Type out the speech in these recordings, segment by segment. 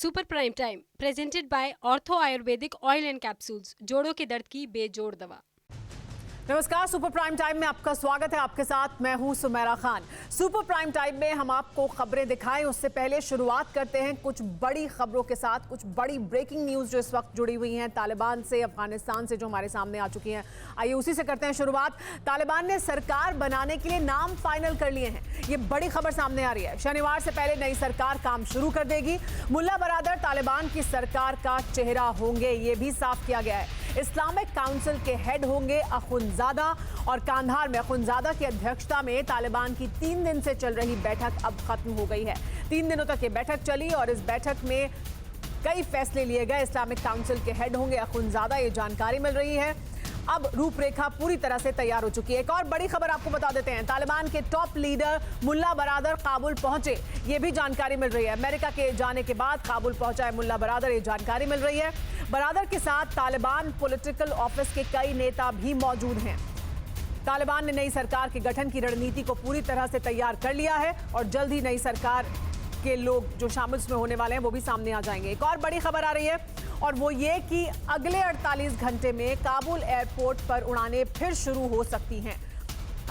Super prime time presented by ortho Ayurvedic oil and capsules, जोड़ों के दर्द की बेजोड़ दवा। नमस्कार, सुपर प्राइम टाइम में आपका स्वागत है। आपके साथ मैं हूं Sumera Khan. Super prime time में हम आपको खबरें दिखाएं उससे पहले शुरुआत करते हैं कुछ बड़ी खबरों के साथ। कुछ बड़ी ब्रेकिंग न्यूज जो इस वक्त जुड़ी हुई हैं तालिबान से, अफगानिस्तान से, जो हमारे सामने आ चुकी हैं। आइए उसी से करते हैं शुरुआत। तालिबान ने सरकार बनाने के लिए नाम फाइनल कर लिए हैं। ये बड़ी खबर सामने आ रही है। शनिवार से पहले नई सरकार काम शुरू कर देगी। मुल्ला बरादर तालिबान की सरकार का चेहरा होंगे, ये भी साफ किया गया है। इस्लामिक काउंसिल के हेड होंगे अखुंजादा, और कांधार में अखुंजादा की अध्यक्षता में तालिबान की 3 दिन से चल रही बैठक अब खत्म हो गई है। 3 दिनों तक ये बैठक चली और इस बैठक में कई फैसले लिए गए। इस्लामिक काउंसिल के हेड होंगे अखुंजादा, ये जानकारी मिल रही है। अब रूपरेखा पूरी तरह से तैयार हो चुकी है। एक और बड़ी खबर आपको बता देते हैं, तालिबान के टॉप लीडर मुल्ला बरादर काबुल पहुंचे, ये भी जानकारी मिल रही है। अमेरिका के जाने के बाद काबुल पहुंचा है मुल्ला बरादर, ये जानकारी मिल रही है। बरादर के साथ तालिबान पॉलिटिकल ऑफिस के कई नेता भी मौजूद हैं। तालिबान ने नई सरकार के गठन की रणनीति को पूरी तरह से तैयार कर लिया है और जल्द ही नई सरकार के लोग जो शामिल इसमें होने वाले हैं वो भी सामने आ जाएंगे। एक और बड़ी खबर आ रही है और वो ये कि अगले 48 घंटे में काबुल एयरपोर्ट पर उड़ानें फिर शुरू हो सकती हैं।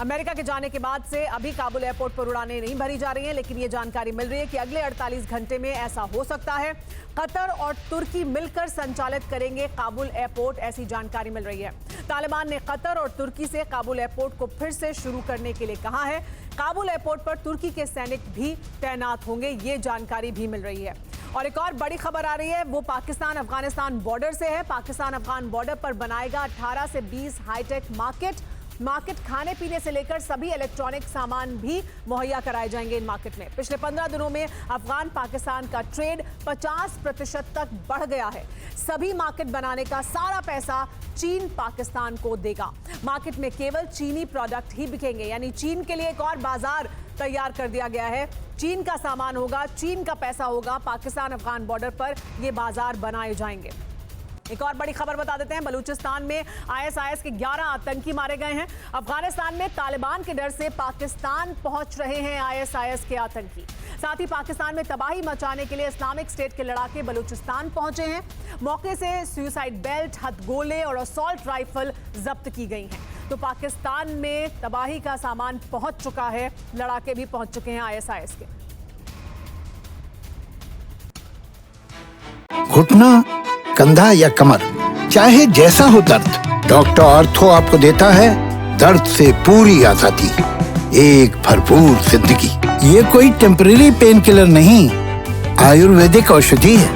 अमेरिका के जाने के बाद से अभी काबुल एयरपोर्ट पर उड़ानें नहीं भरी जा रही हैं, लेकिन ये जानकारी मिल रही है कि अगले 48 घंटे में ऐसा हो सकता है। कतर और तुर्की मिलकर संचालित करेंगे काबुल एयरपोर्ट, ऐसी जानकारी मिल रही है। तालिबान ने कतर और तुर्की से काबुल एयरपोर्ट को फिर से शुरू करने के लिए कहा है। काबुल एयरपोर्ट पर तुर्की के सैनिक भी तैनात होंगे, ये जानकारी भी मिल रही है। और एक और बड़ी खबर आ रही है, वो पाकिस्तान अफगानिस्तान बॉर्डर से है। पाकिस्तान अफगान बॉर्डर पर बनाएगा 18 से 20 हाईटेक मार्केट खाने पीने से लेकर सभी इलेक्ट्रॉनिक सामान भी मुहैया कराए जाएंगे इन मार्केट में। पिछले 15 दिनों में अफगान पाकिस्तान का ट्रेड 50% तक बढ़ गया है। सभी मार्केट बनाने का सारा पैसा चीन पाकिस्तान को देगा। मार्केट में केवल चीनी प्रोडक्ट ही बिकेंगे, यानी चीन के लिए एक और बाजार तैयार कर दिया गया है। चीन का सामान होगा, चीन का पैसा होगा। पाकिस्तान अफगान बॉर्डर पर ये बाजार बनाए जाएंगे। एक और बड़ी खबर बता देते हैं, बलूचिस्तान में आईएसआईएस के 11 आतंकी मारे गए हैं। अफगानिस्तान में तालिबान के डर से पाकिस्तान पहुंच रहे हैं आईएसआईएस के आतंकी। साथ ही पाकिस्तान में तबाही मचाने के लिए इस्लामिक स्टेट के लड़ाके बलूचिस्तान पहुंचे हैं। मौके से सुसाइड बेल्ट, हथगोले और असॉल्ट राइफल जब्त की गई हैं। तो पाकिस्तान में तबाही का सामान पहुंच चुका है, लड़ाके भी पहुंच चुके हैं आईएसआईएस के। घुटना, कंधा या कमर, चाहे जैसा हो दर्द, डॉक्टर ऑर्थो आपको देता है दर्द से पूरी आजादी, एक भरपूर जिंदगी। ये कोई टेम्परेरी पेन किलर नहीं, आयुर्वेदिक औषधि है।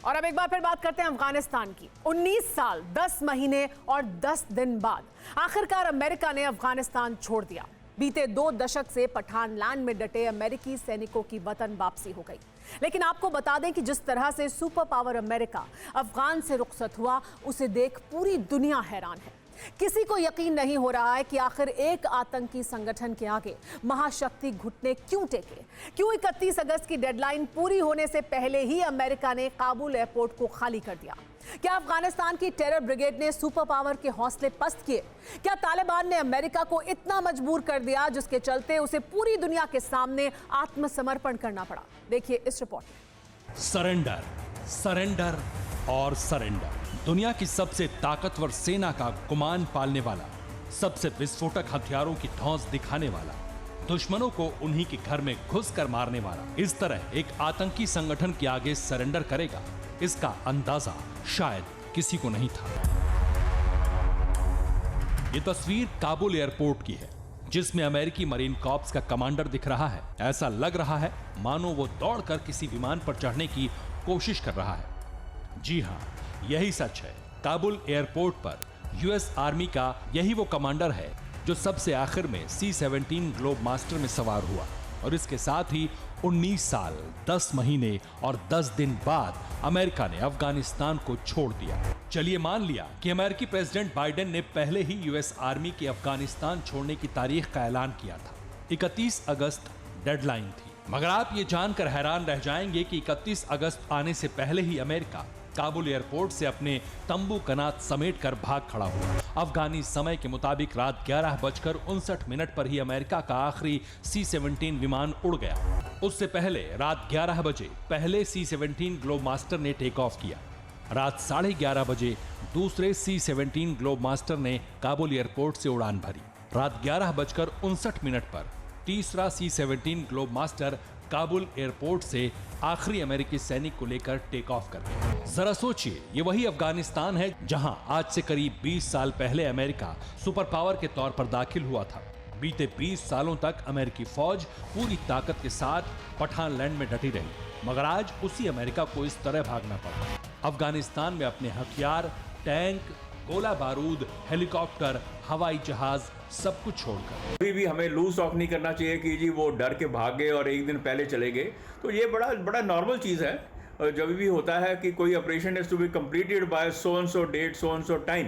और अब एक बार फिर बात करते हैं अफगानिस्तान की। 19 साल 10 महीने और 10 दिन बाद आखिरकार अमेरिका ने अफगानिस्तान छोड़ दिया। बीते 2 दशक से पठान लैंड में डटे अमेरिकी सैनिकों की वतन वापसी हो गई। लेकिन आपको बता दें कि जिस तरह से सुपर पावर अमेरिका अफगान से रुखसत हुआ, उसे देख पूरी दुनिया हैरान है। किसी को यकीन नहीं हो रहा है कि आखिर एक आतंकी संगठन के आगे महाशक्ति घुटने क्यों टेके। क्यों 31 अगस्त की डेडलाइन पूरी होने से पहले ही अमेरिका ने काबुल एयरपोर्ट को खाली कर दिया। क्या अफगानिस्तान की टेरर ब्रिगेड ने सुपर पावर के हौसले पस्त किए? क्या तालिबान ने अमेरिका को इतना मजबूर कर दिया जिसके चलते उसे पूरी दुनिया के सामने आत्मसमर्पण करना पड़ा? देखिए इस रिपोर्ट में। सरेंडर, सरेंडर और सरेंडर। दुनिया की सबसे ताकतवर सेना का गुमान पालने वाला, सबसे विस्फोटक हथियारों की धौंस दिखाने वाला, दुश्मनों को उन्हीं के घर में घुसकर मारने वाला, इस तरह एक आतंकी संगठन के आगे सरेंडर करेगा, इसका अंदाजा शायद किसी को नहीं था। ये तस्वीर काबुल एयरपोर्ट की है, जिसमें अमेरिकी मरीन कॉर्प्स का कमांडर दिख रहा है। ऐसा लग रहा है मानो वो दौड़कर किसी विमान पर चढ़ने की कोशिश कर रहा है। जी हां, यही सच है। काबुल एयरपोर्ट पर यूएस आर्मी का यही वो कमांडर है जो सबसे आखिर में C-17 ग्लोब मास्टर में सवार हुआ, और इसके साथ ही 19 साल 10 महीने और 10 दिन बाद अमेरिका ने अफगानिस्तान को छोड़ दिया। चलिए मान लिया कि अमेरिकी प्रेसिडेंट बाइडेन ने पहले ही यूएस आर्मी की अफगानिस्तान छोड़ने की तारीख का ऐलान किया था। 31 अगस्त डेडलाइन थी, मगर आप ये जानकर हैरान रह जाएंगे कि 31 अगस्त आने से पहले ही अमेरिका काबुल एयरपोर्ट से अपने तंबू कनात समेट कर भाग खड़ा हुआ। अफगानी समय के मुताबिक रात 11:59 पर ही अमेरिका का आखिरी C-17 विमान उड़ गया। उससे पहले रात 11 बजे पहले C-17 ग्लोब मास्टर ने टेक ऑफ किया। रात 11:30 बजे दूसरे C-17 ग्लोब मास्टर ने काबुल एयरपोर्ट से उड़ान भरी। रात 11:59 पर तीसरा C-17 globe master Kabul airport से आखिरी अमेरिकी सैनिक को लेकर टेक ऑफ कर गया। जरा सोचिए, ये वही अफगानिस्तान है जहां आज से करीब 20 साल पहले अमेरिका सुपर पावर के तौर पर दाखिल हुआ था। बीते 20 सालों तक अमेरिकी फौज पूरी ताकत के साथ पठान लैंड में डटी रही, मगर आज उसी अमेरिका को इस तरह भागना पड़ा। अफगानिस्तान में अपने हथियार, टैंक, गोला बारूद, हेलीकॉप्टर, हवाई जहाज सब कुछ छोड़कर अभी भी हमें लूज टॉक नहीं करना चाहिए कि जी वो डर के भाग गए और एक दिन पहले चले गए। तो ये बड़ा नॉर्मल चीज़ है। जब भी होता है कि कोई operation is to be completed by so and so date, so and so time,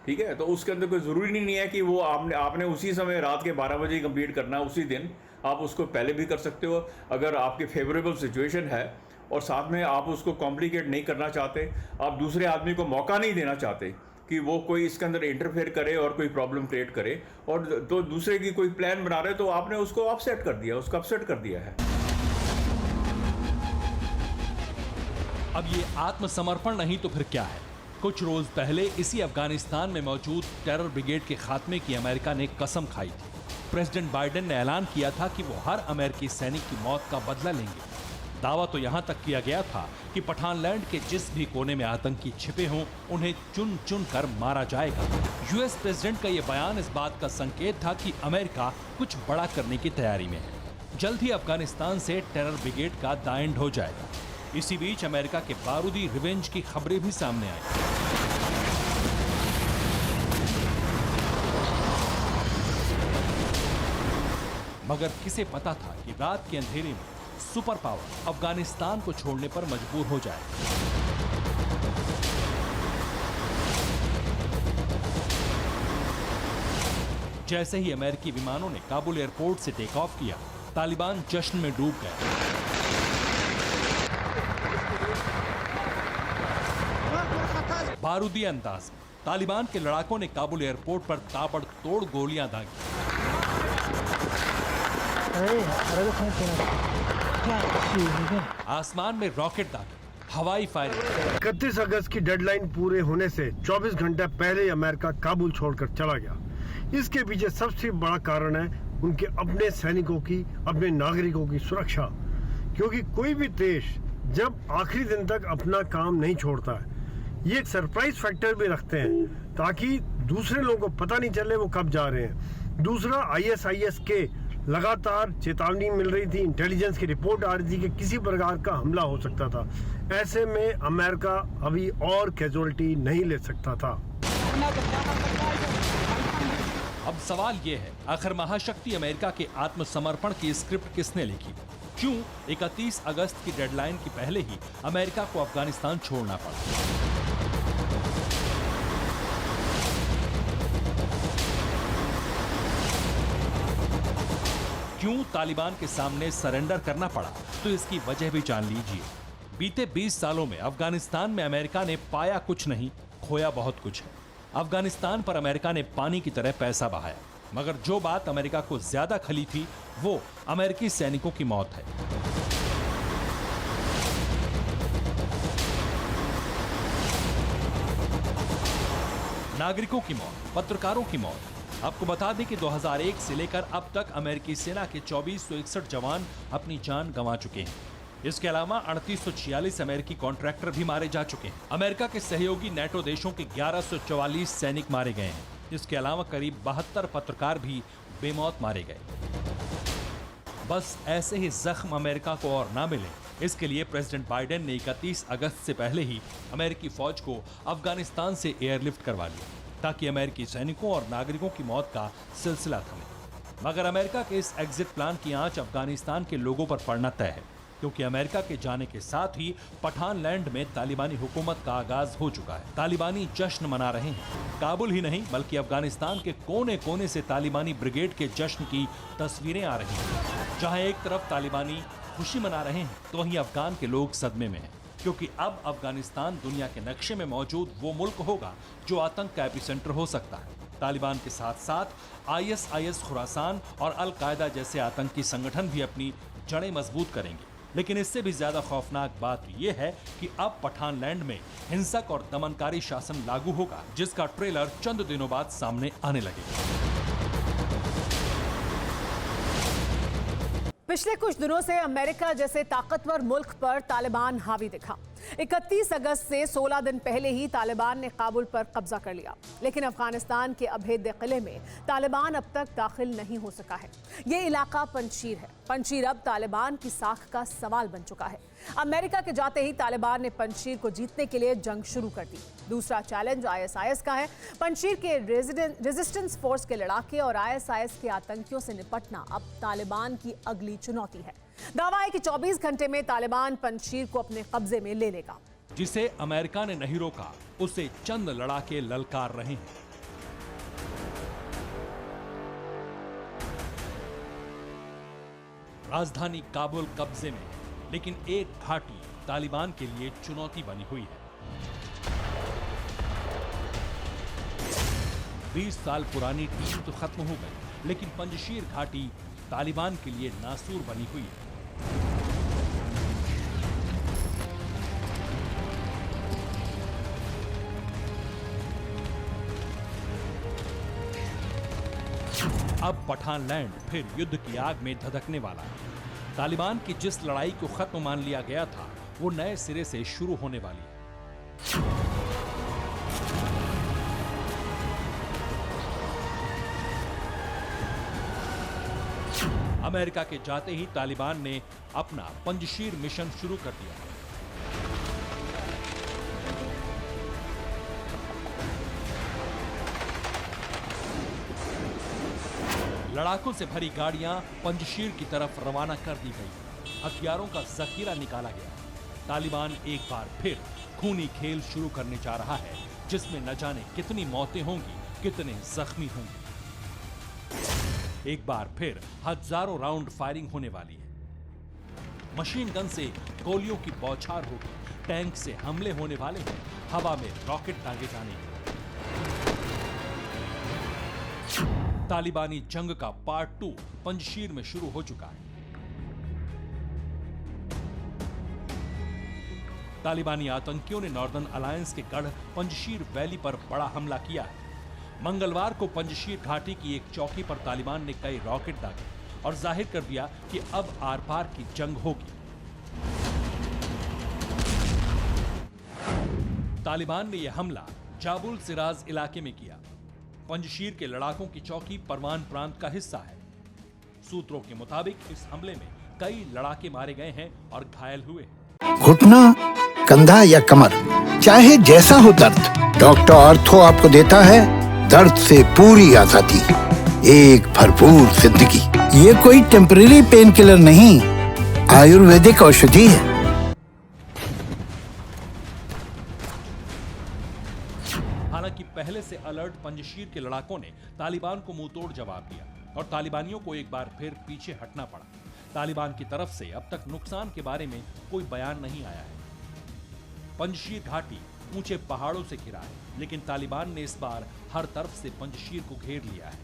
ठीक है, तो उसके अंदर कोई ज़रूरी नहीं है कि वो आपने उसी समय रात के 12 बजे कंप्लीट करना, उसी दिन आप उसको पहले भी कर सकते हो अगर आपके फेवरेबल सिचुएशन है और साथ में आप उसको कॉम्प्लिकेट नहीं करना चाहते, आप दूसरे आदमी को मौका नहीं देना चाहते कि वो कोई इसके अंदर इंटरफेयर करे और कोई प्रॉब्लम क्रिएट करे, और तो दूसरे की कोई प्लान बना रहे तो आपने उसको अपसेट कर दिया, उसको अपसेट कर दिया है। अब ये आत्मसमर्पण नहीं तो फिर क्या है? कुछ रोज पहले इसी अफगानिस्तान में मौजूद टेरर ब्रिगेड के खात्मे की अमेरिका ने कसम खाई थी। प्रेसिडेंट बाइडेन ने ऐलान किया था कि वो हर अमेरिकी सैनिक की मौत का बदला लेंगे। दावा तो यहां तक किया गया था कि पठान लैंड के जिस भी कोने में आतंकी छिपे हों, उन्हें चुन चुन कर मारा जाएगा। यूएस प्रेसिडेंट का यह बयान इस बात का संकेत था कि अमेरिका कुछ बड़ा करने की तैयारी में है। जल्द ही अफगानिस्तान से टेरर ब्रिगेड का द एंड हो जाएगा। इसी बीच अमेरिका के बारूदी रिवेंज की खबरें भी सामने आई। मगर किसे पता था कि रात के अंधेरे में सुपर पावर अफगानिस्तान को छोड़ने पर मजबूर हो जाए। जैसे ही अमेरिकी विमानों ने काबुल एयरपोर्ट से टेक ऑफ किया, तालिबान जश्न में डूब गए। बारूदी अंदाज में तालिबान के लड़ाकों ने काबुल एयरपोर्ट पर ताबड़तोड़ गोलियां दागी। आसमान में रॉकेट दागे, हवाई फायरिंग। 31 अगस्त की डेडलाइन पूरे होने से 24 घंटे पहले ही अमेरिका काबुल छोड़कर चला गया। इसके पीछे सबसे बड़ा कारण है उनके अपने सैनिकों की, अपने नागरिकों की सुरक्षा। क्योंकि कोई भी देश जब आखिरी दिन तक अपना काम नहीं छोड़ता है, ये एक सरप्राइज फैक्टर भी रखते हैं ताकि दूसरे लोगों को पता नहीं चले वो कब जा रहे हैं। दूसरा, ISIS के लगातार चेतावनी मिल रही थी, इंटेलिजेंस की रिपोर्ट आ रही थी कि किसी प्रकार का हमला हो सकता था। ऐसे में अमेरिका अभी और कैजुअलिटी नहीं ले सकता था। अब सवाल यह है, आखिर महाशक्ति अमेरिका के आत्मसमर्पण की स्क्रिप्ट किसने लिखी? क्यों 31 अगस्त की डेडलाइन के पहले ही अमेरिका को अफगानिस्तान छोड़ना पड़ा? क्यों तालिबान के सामने सरेंडर करना पड़ा? तो इसकी वजह भी जान लीजिए। बीते 20 सालों में अफगानिस्तान में अमेरिका ने पाया कुछ नहीं, खोया बहुत कुछ है। अफगानिस्तान पर अमेरिका ने पानी की तरह पैसा बहाया, मगर जो बात अमेरिका को ज्यादा खली थी वो अमेरिकी सैनिकों की मौत है। नागरिकों की मौत, पत्रकारों की मौत। आपको बता दें कि 2001 से लेकर अब तक अमेरिकी सेना के 2461 जवान अपनी जान गंवा चुके हैं। इसके अलावा 3846 अमेरिकी कॉन्ट्रैक्टर भी मारे जा चुके हैं। अमेरिका के सहयोगी नेटो देशों के 1144 सैनिक मारे गए हैं। इसके अलावा करीब 72 पत्रकार भी बेमौत मारे गए। बस ऐसे ही जख्म अमेरिका को और ना मिले, इसके लिए प्रेसिडेंट बाइडेन ने 31 अगस्त से पहले ही अमेरिकी फौज को अफगानिस्तान से एयरलिफ्ट करवा लिया, ताकि अमेरिकी सैनिकों और नागरिकों की मौत का सिलसिला थमे। मगर अमेरिका के इस एग्जिट प्लान की आंच अफगानिस्तान के लोगों पर पड़ना तय है, क्योंकि अमेरिका के जाने के साथ ही पठान लैंड में तालिबानी हुकूमत का आगाज हो चुका है। तालिबानी जश्न मना रहे हैं। काबुल ही नहीं बल्कि अफगानिस्तान के कोने कोने से तालिबानी ब्रिगेड के जश्न की तस्वीरें आ रही हैं। जहां एक तरफ तालिबानी खुशी मना रहे हैं तो वहीं अफगान के लोग सदमे में हैं। क्योंकि अब अफगानिस्तान दुनिया के नक्शे में मौजूद वो मुल्क होगा जो आतंक का एपिसेंटर हो सकता है। तालिबान के साथ साथ ISIS खुरासान और अल कायदा जैसे आतंकी संगठन भी अपनी जड़ें मजबूत करेंगे। लेकिन इससे भी ज्यादा खौफनाक बात यह है कि अब पठानलैंड में हिंसक और दमनकारी शासन लागू होगा, जिसका ट्रेलर चंद दिनों बाद सामने आने लगेगा। पिछले कुछ दिनों से अमेरिका जैसे ताकतवर मुल्क पर तालिबान हावी दिखा। 31 अगस्त से 16 दिन पहले ही तालिबान ने काबुल पर कब्जा कर लिया, लेकिन अफगानिस्तान के अभेद्य किले में तालिबान अब तक दाखिल नहीं हो सका है। ये इलाका पंजशीर है। पंजशीर अब तालिबान की साख का सवाल बन चुका है। अमेरिका के जाते ही तालिबान ने पंजशीर को जीतने के लिए जंग शुरू कर दी। दूसरा चैलेंज ISIS का है। पंजशीर के रेजिस्टेंस फोर्स के लड़ाके और ISIS के आतंकियों से निपटना अब तालिबान की अगली चुनौती है। दावा है कि 24 घंटे में तालिबान पंजशीर को अपने कब्जे में ले लेगा। जिसे अमेरिका ने नहीं रोका, उसे चंद लड़ाके ललकार रहे हैं। राजधानी काबुल कब्जे में, लेकिन एक घाटी तालिबान के लिए चुनौती बनी हुई है। 20 साल पुरानी टीम तो खत्म हो गई, लेकिन पंजशीर घाटी तालिबान के लिए नासूर बनी हुई है। अब पठानलैंड फिर युद्ध की आग में धधकने वाला है। तालिबान की जिस लड़ाई को खत्म मान लिया गया था, वो नए सिरे से शुरू होने वाली है। अमेरिका के जाते ही तालिबान ने अपना पंजशीर मिशन शुरू कर दिया है। लड़ाकों से भरी गाड़ियां पंजशीर की तरफ रवाना कर दी गई। हथियारों का जखीरा निकाला गया। तालिबान एक बार फिर खूनी खेल शुरू करने जा रहा है, जिसमें न जाने कितनी मौतें होंगी, कितने जख्मी होंगे। एक बार फिर हजारों राउंड फायरिंग होने वाली है। मशीन गन से गोलियों की बौछार होगी, टैंक से हमले होने वाले हैं, हवा में रॉकेट दागे जाने। तालिबानी जंग का पार्ट 2 पंजशीर में शुरू हो चुका है। तालिबानी आतंकियों ने नॉर्दर्न अलायंस के गढ़ पंजशीर वैली पर बड़ा हमला किया है। मंगलवार को पंजशीर घाटी की एक चौकी पर तालिबान ने कई रॉकेट दागे और जाहिर कर दिया कि अब आर पार की जंग होगी। तालिबान ने यह हमला जाबुल सिराज इलाके में किया। पंजशीर के लड़ाकों की चौकी परवान प्रांत का हिस्सा है। सूत्रों के मुताबिक इस हमले में कई लड़ाके मारे गए हैं और घायल हुए। घुटना, कंधा या कमर, चाहे जैसा हो दर्द, डॉक्टर ऑर्थो आपको देता है दर्द से पूरी आजादी, एक भरपूर जिंदगी। ये कोई टेम्परेरी पेन किलर नहीं, आयुर्वेदिक औषधि है। हालांकि पहले से अलर्ट पंजशीर के लड़ाकों ने तालिबान को मुंहतोड़ जवाब दिया और तालिबानियों को एक बार फिर पीछे हटना पड़ा। तालिबान की तरफ से अब तक नुकसान के बारे में कोई बयान नहीं आया है। पंजशीर घाटी ऊंचे पहाड़ों से घिरा है, लेकिन तालिबान ने इस बार हर तरफ से पंजशीर को घेर लिया है।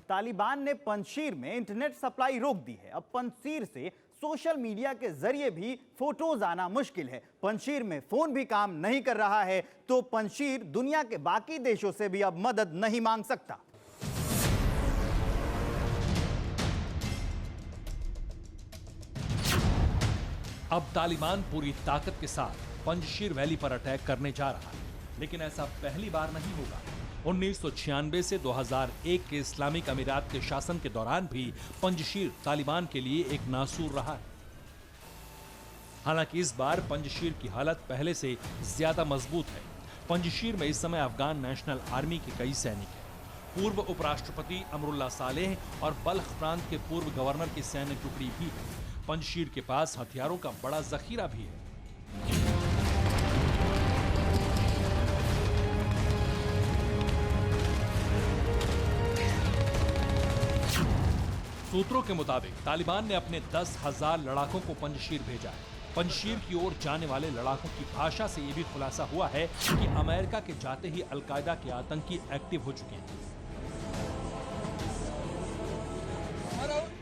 तालिबान ने पंजशीर में इंटरनेट सप्लाई रोक दी है। अब पंजशीर से सोशल मीडिया के जरिए भी फोटोज आना मुश्किल है। पंजशीर में फोन भी काम नहीं कर रहा है, तो पंजशीर दुनिया के बाकी देशों से भी अब मदद नहीं मांग सकता। अब तालिबान पूरी ताकत के साथ पंजशीर वैली पर अटैक करने जा रहा है, लेकिन ऐसा पहली बार नहीं होगा। 1996 से 2001 के इस्लामिक अमीरात के शासन के दौरान भी पंजशीर तालिबान के लिए एक नासूर रहा है। हालांकि इस बार पंजशीर की हालत पहले से ज्यादा मजबूत है। पंजशीर में इस समय अफगान नेशनल आर्मी के कई सैनिक हैं। पूर्व उपराष्ट्रपति अमरुल्लाह सालेह और बल्ख प्रांत के पूर्व गवर्नर की सैन्य टुकड़ी भी है। पंजशीर के पास हथियारों का बड़ा जखीरा भी है। सूत्रों के मुताबिक तालिबान ने अपने 10,000 लड़ाकों को पंजशीर भेजा है। पंजशीर की ओर जाने वाले लड़ाकों की भाषा से यह भी खुलासा हुआ है कि अमेरिका के जाते ही अलकायदा के आतंकी एक्टिव हो चुके हैं।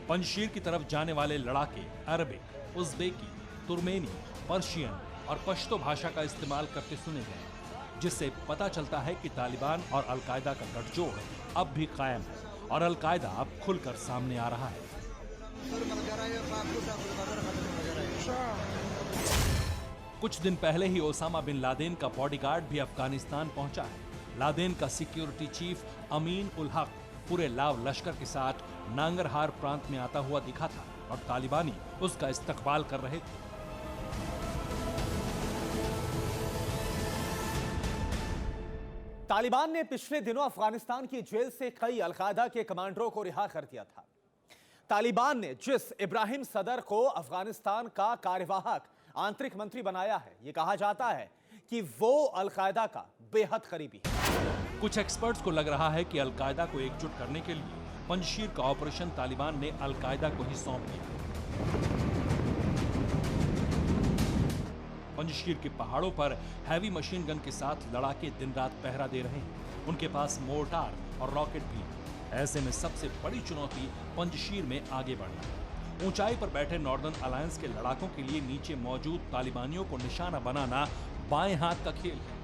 पंजशीर की तरफ जाने वाले लड़ाके अरबिक, उज़्बेकी, तुर्कमेनी, पर्शियन और पश्तो भाषा का इस्तेमाल करते सुने गए, जिससे पता चलता है कि तालिबान और अलकायदा का गठजोड़ अब भी कायम है और अलकायदा अब खुलकर सामने आ रहा है। कुछ दिन पहले ही ओसामा बिन लादेन का बॉडीगार्ड भी अफगानिस्तान पहुंचा है। लादेन का सिक्योरिटी चीफ अमीन उल हक पूरे लाव लश्कर के साथ नांगरहार प्रांत में आता हुआ दिखा था और तालिबानी उसका इस्तकबाल कर रहे थे। तालिबान ने पिछले दिनों अफगानिस्तान की जेल से कई अलकायदा के कमांडरों को रिहा कर दिया था। तालिबान ने जिस इब्राहिम सदर को अफगानिस्तान का कार्यवाहक आंतरिक मंत्री बनाया है, यह कहा जाता है कि वो अलकायदा का बेहद करीबी है। कुछ एक्सपर्ट्स को लग रहा है कि अलकायदा को एकजुट करने के लिए पंजशीर का ऑपरेशन तालिबान ने अलकायदा को ही सौंप दिया। पंजशीर के पहाड़ों पर हैवी मशीन गन के साथ लड़ाके दिन रात पहरा दे रहे हैं। उनके पास मोर्टार और रॉकेट भी है। ऐसे में सबसे बड़ी चुनौती पंजशीर में आगे बढ़ना है। ऊंचाई पर बैठे नॉर्दर्न अलायंस के लड़ाकों के लिए नीचे मौजूद तालिबानियों को निशाना बनाना बाएं हाथ का खेल है।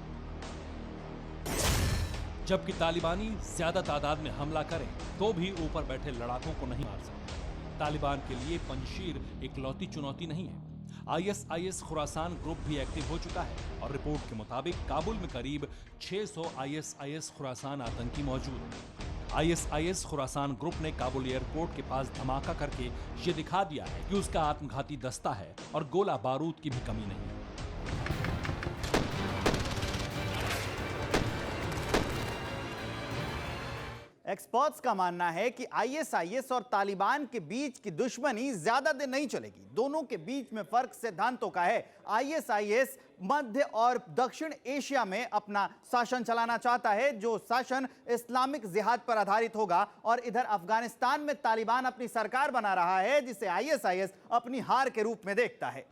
जबकि तालिबानी ज्यादा तादाद में हमला करें तो भी ऊपर बैठे लड़ाकों को नहीं मार सकते। तालिबान के लिए पंजशीर इकलौती चुनौती नहीं है। ISIS खुरासान ग्रुप भी एक्टिव हो चुका है और रिपोर्ट के मुताबिक काबुल में करीब 600 ISIS खुरासान आतंकी मौजूद हैं। ISIS खुरासान ग्रुप ने काबुल एयरपोर्ट के पास धमाका करके ये दिखा दिया है कि उसका आत्मघाती दस्ता है और गोला बारूद की भी कमी नहीं है। एक्सपर्ट्स का मानना है कि ISIS और तालिबान के बीच की दुश्मनी ज्यादा दिन नहीं चलेगी। दोनों के बीच में फर्क सिद्धांतों का है। ISIS मध्य और दक्षिण एशिया में अपना शासन चलाना चाहता है, जो शासन इस्लामिक जिहाद पर आधारित होगा, और इधर अफगानिस्तान में तालिबान अपनी सरकार बना रहा है, जिसे ISIS अपनी हार के रूप में देखता है।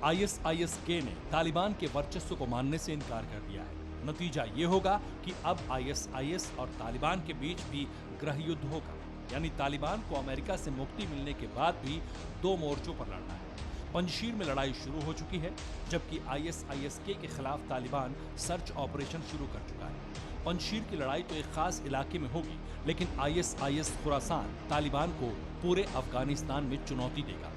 ISIS-K ने तालिबान के वर्चस्व को मानने से इनकार कर दिया है। नतीजा ये होगा कि अब ISIS और तालिबान के बीच भी गृह युद्ध होगा, यानी तालिबान को अमेरिका से मुक्ति मिलने के बाद भी दो मोर्चों पर लड़ना है। पंजशीर में लड़ाई शुरू हो चुकी है, जबकि ISIS-K के खिलाफ तालिबान सर्च ऑपरेशन शुरू कर चुका है। पंजशीर की लड़ाई तो एक खास इलाके में होगी, लेकिन ISIS खुरासान तालिबान को पूरे अफगानिस्तान में चुनौती देगा।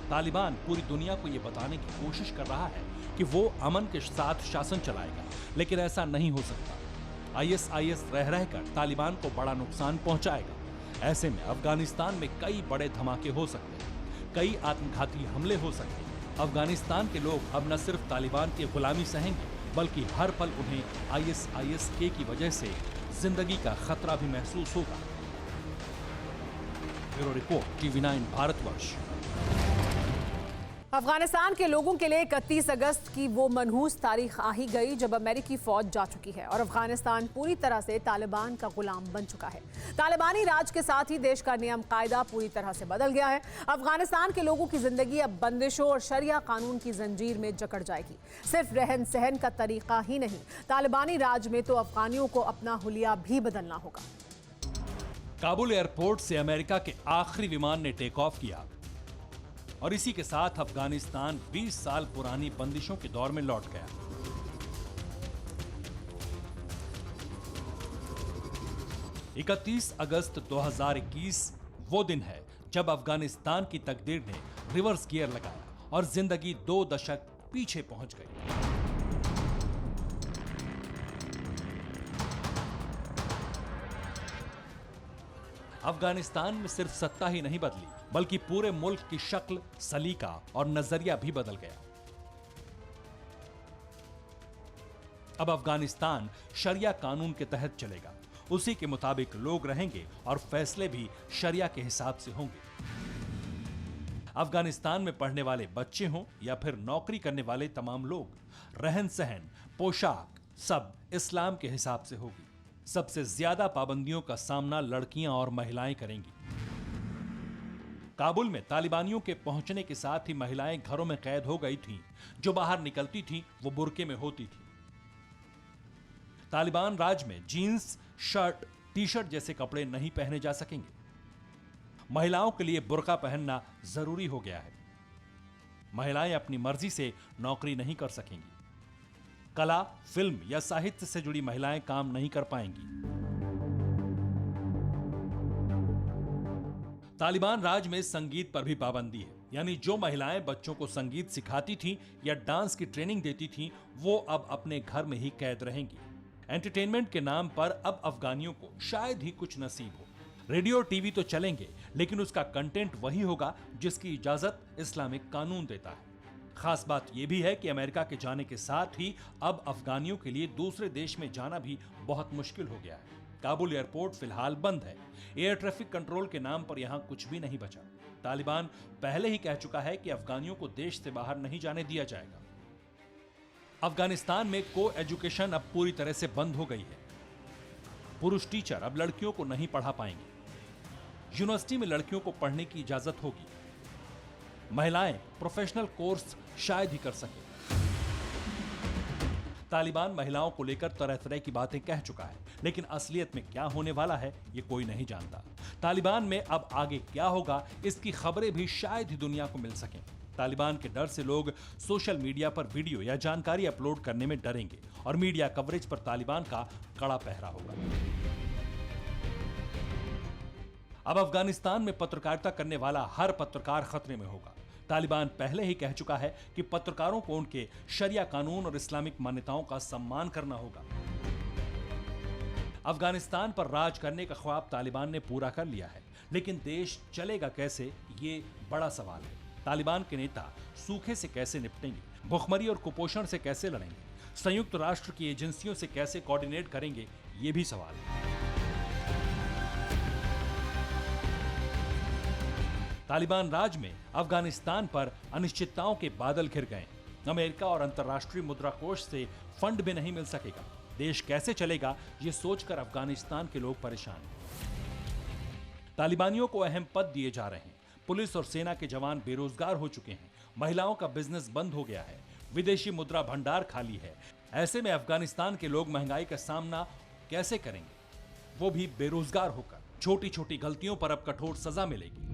तालिबान पूरी दुनिया को ये बताने की कोशिश कर रहा है कि वो अमन के साथ शासन चलाएगा, लेकिन ऐसा नहीं हो सकता। ISIS रह रहकर तालिबान को बड़ा नुकसान पहुंचाएगा। ऐसे में अफगानिस्तान में कई बड़े धमाके हो सकते हैं, कई आत्मघाती हमले हो सकते हैं। अफगानिस्तान के लोग अब न सिर्फ तालिबान की गुलामी सहेंगे, बल्कि हर पल उन्हें ISIS-K की वजह से जिंदगी का खतरा भी महसूस होगा। Bureau report, TV9 Bharatvarsh. Afghanistan के लोगों के लिए 31 अगस्त की वो मनहूस तारीख आ ही गई जब अमेरिकी फौज जा चुकी है और अफगानिस्तान पूरी तरह से तालिबान का गुलाम बन चुका है। तालिबानी राज के साथ ही देश का नियम कायदा पूरी तरह से बदल गया है। अफगानिस्तान के लोगों की जिंदगी अब बंदिशों और शरिया कानून की जंजीर में जकड़ जाएगी। सिर्फ रहन सहन का तरीका ही नहीं, तालिबानी राज में तो अफगानियों को अपना हुलिया भी बदलना होगा। काबुल एयरपोर्ट से अमेरिका के आखिरी विमान ने टेक ऑफ किया और इसी के साथ अफगानिस्तान 20 साल पुरानी बंदिशों के दौर में लौट गया। इकतीस अगस्त 2021 वो दिन है जब अफगानिस्तान की तकदीर ने रिवर्स गियर लगाया और जिंदगी 2 दशक पीछे पहुंच गई। अफगानिस्तान में सिर्फ सत्ता ही नहीं बदली, बल्कि पूरे मुल्क की शक्ल, सलीका और नजरिया भी बदल गया। अब अफगानिस्तान शरिया कानून के तहत चलेगा। उसी के मुताबिक लोग रहेंगे और फैसले भी शरिया के हिसाब से होंगे। अफगानिस्तान में पढ़ने वाले बच्चे हों या फिर नौकरी करने वाले तमाम लोग, रहन सहन, पोशाक, सब इस्लाम के हिसाब से होगी। सबसे ज्यादा पाबंदियों का सामना लड़कियां और महिलाएं करेंगी। काबुल में तालिबानियों के पहुंचने के साथ ही महिलाएं घरों में कैद हो गई थीं। जो बाहर निकलती थीं वो बुर्के में होती थी। तालिबान राज में जीन्स, शर्ट, टी शर्ट जैसे कपड़े नहीं पहने जा सकेंगे। महिलाओं के लिए बुर्का पहनना जरूरी हो गया है। महिलाएं अपनी मर्जी से नौकरी नहीं कर सकेंगी। कला, फिल्म या साहित्य से जुड़ी महिलाएं काम नहीं कर पाएंगी। तालिबान राज में संगीत पर भी पाबंदी है, यानी जो महिलाएं बच्चों को संगीत सिखाती थीं या डांस की ट्रेनिंग देती थीं, वो अब अपने घर में ही कैद रहेंगी। एंटरटेनमेंट के नाम पर अब अफगानियों को शायद ही कुछ नसीब हो। रेडियो और टीवी तो चलेंगे, लेकिन उसका कंटेंट वही होगा जिसकी इजाजत इस्लामिक कानून देता है। खास बात यह भी है कि अमेरिका के जाने के साथ ही अब अफगानियों के लिए दूसरे देश में जाना भी बहुत मुश्किल हो गया है। काबुल एयरपोर्ट फिलहाल बंद है। एयर ट्रैफिक कंट्रोल के नाम पर यहां कुछ भी नहीं बचा। तालिबान पहले ही कह चुका है कि अफगानियों को देश से बाहर नहीं जाने दिया जाएगा। अफगानिस्तान में को एजुकेशन अब पूरी तरह से बंद हो गई है। पुरुष टीचर अब लड़कियों को नहीं पढ़ा पाएंगे। यूनिवर्सिटी में लड़कियों को पढ़ने की इजाजत होगी। महिलाएं प्रोफेशनल कोर्स शायद ही कर सके। तालिबान महिलाओं को लेकर तरह तरह की बातें कह चुका है, लेकिन असलियत में क्या होने वाला है ये कोई नहीं जानता। तालिबान में अब आगे क्या होगा इसकी खबरें भी शायद ही दुनिया को मिल सकें। तालिबान के डर से लोग सोशल मीडिया पर वीडियो या जानकारी अपलोड करने में डरेंगे और मीडिया कवरेज पर तालिबान का कड़ा पहरा होगा। अब अफगानिस्तान में पत्रकारिता करने वाला हर पत्रकार खतरे में होगा। तालिबान पहले ही कह चुका है कि पत्रकारों को उनके शरिया कानून और इस्लामिक मान्यताओं का सम्मान करना होगा। अफगानिस्तान पर राज करने का ख्वाब तालिबान ने पूरा कर लिया है, लेकिन देश चलेगा कैसे, ये बड़ा सवाल है। तालिबान के नेता सूखे से कैसे निपटेंगे, भुखमरी और कुपोषण से कैसे लड़ेंगे, संयुक्त राष्ट्र की एजेंसियों से कैसे कोऑर्डिनेट करेंगे, ये भी सवाल है। तालिबान राज में अफगानिस्तान पर अनिश्चितताओं के बादल घिर गए। अमेरिका और अंतर्राष्ट्रीय मुद्रा कोष से फंड भी नहीं मिल सकेगा। देश कैसे चलेगा ये सोचकर अफगानिस्तान के लोग परेशान हैं। तालिबानियों को अहम पद दिए जा रहे हैं। पुलिस और सेना के जवान बेरोजगार हो चुके हैं। महिलाओं का बिजनेस बंद हो गया है। विदेशी मुद्रा भंडार खाली है। ऐसे में अफगानिस्तान के लोग महंगाई का सामना कैसे करेंगे, वो भी बेरोजगार होकर। छोटी छोटी गलतियों पर अब कठोर सजा मिलेगी।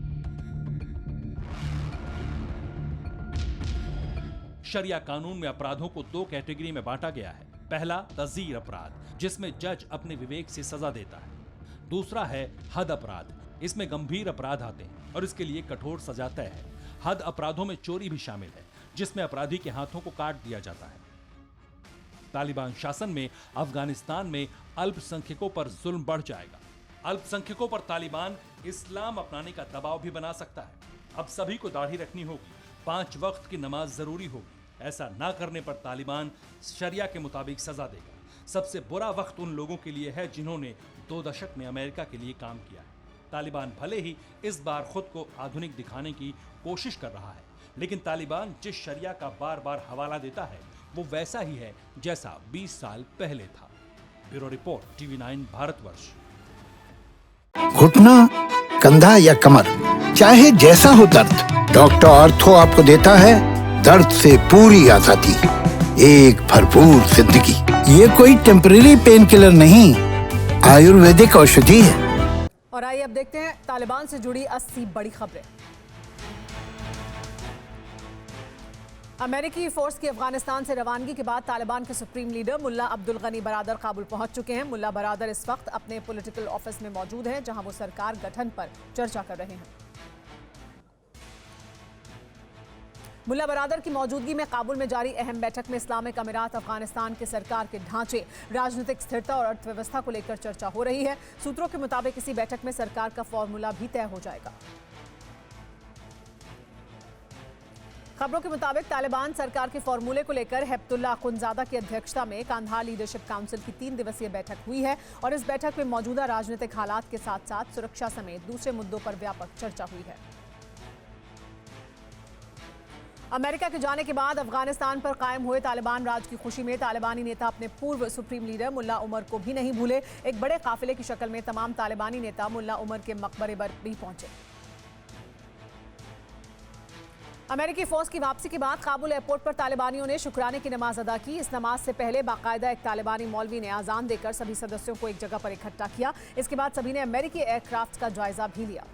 शरिया कानून में अपराधों को दो कैटेगरी में बांटा गया है। पहला तज़ीर अपराध, जिसमें जज अपने विवेक से सजा देता है। दूसरा है हद अपराध, इसमें गंभीर अपराध आते हैं और इसके लिए कठोर सजा तय है। हद अपराधों में चोरी भी शामिल है, जिसमें अपराधी के हाथों को काट दिया जाता है। तालिबान शासन में अफगानिस्तान में अल्पसंख्यकों पर जुल्म बढ़ जाएगा। अल्पसंख्यकों पर तालिबान इस्लाम अपनाने का दबाव भी बना सकता है। अब सभी को दाढ़ी रखनी होगी, 5 वक्त की नमाज जरूरी होगी। ऐसा ना करने पर तालिबान शरिया के मुताबिक सजा देगा। सबसे बुरा वक्त उन लोगों के लिए है जिन्होंने 2 दशक में अमेरिका के लिए काम किया है। तालिबान भले ही इस बार खुद को आधुनिक दिखाने की कोशिश कर रहा है, लेकिन तालिबान जिस शरिया का बार बार हवाला देता है वो वैसा ही है जैसा 20 साल पहले था। Bureau report, TV9 Bharatvarsh. घुटना, कंधा या कमर, चाहे जैसा हो दर्द, डॉक्टर ऑर्थो आपको देता है दर्द से पूरी आजादी, एक भरपूर जिंदगी। ये कोई टेम्परेरी पेन किलर नहीं, आयुर्वेदिक औषधि है। और आइए अब देखते हैं तालिबान से जुड़ी 80 बड़ी खबरें। अमेरिकी फोर्स की अफगानिस्तान से रवानगी के बाद तालिबान के सुप्रीम लीडर मुल्ला अब्दुल गनी बरादर काबुल पहुंच चुके हैं। मुल्ला बरादर इस वक्त अपने पॉलिटिकल ऑफिस में मौजूद हैं, जहां वो सरकार गठन पर चर्चा कर रहे हैं। मुल्ला बरादर की मौजूदगी में काबुल में जारी अहम बैठक में इस्लामिक अमीरात अफगानिस्तान के सरकार के ढांचे, राजनीतिक स्थिरता और अर्थव्यवस्था को लेकर चर्चा हो रही है। सूत्रों के मुताबिक इसी बैठक में सरकार का फॉर्मूला भी तय हो जाएगा। खबरों के मुताबिक तालिबान सरकार के फॉर्मूले को लेकर हेप्तुल्ला अखुंज़ादा की अध्यक्षता में कांधार लीडरशिप काउंसिल की 3 दिवसीय बैठक हुई है और इस बैठक में मौजूदा राजनीतिक हालात के साथ साथ सुरक्षा समेत दूसरे मुद्दों पर व्यापक चर्चा हुई है। अमेरिका के जाने के बाद अफगानिस्तान पर कायम हुए तालिबान राज की खुशी में तालिबानी नेता अपने पूर्व सुप्रीम लीडर मुल्ला उमर को भी नहीं भूले। एक बड़े काफिले की शक्ल में तमाम तालिबानी नेता मुल्ला उमर के मकबरे पर भी पहुंचे। अमेरिकी फौज की वापसी के बाद काबुल एयरपोर्ट पर तालिबानियों ने शुक्राने की नमाज अदा की। इस नमाज से पहले बाकायदा एक तालिबानी मौलवी ने आजान देकर सभी सदस्यों को एक जगह पर इकट्ठा किया। इसके बाद सभी ने अमेरिकी एयरक्राफ्ट का जायजा भी लिया।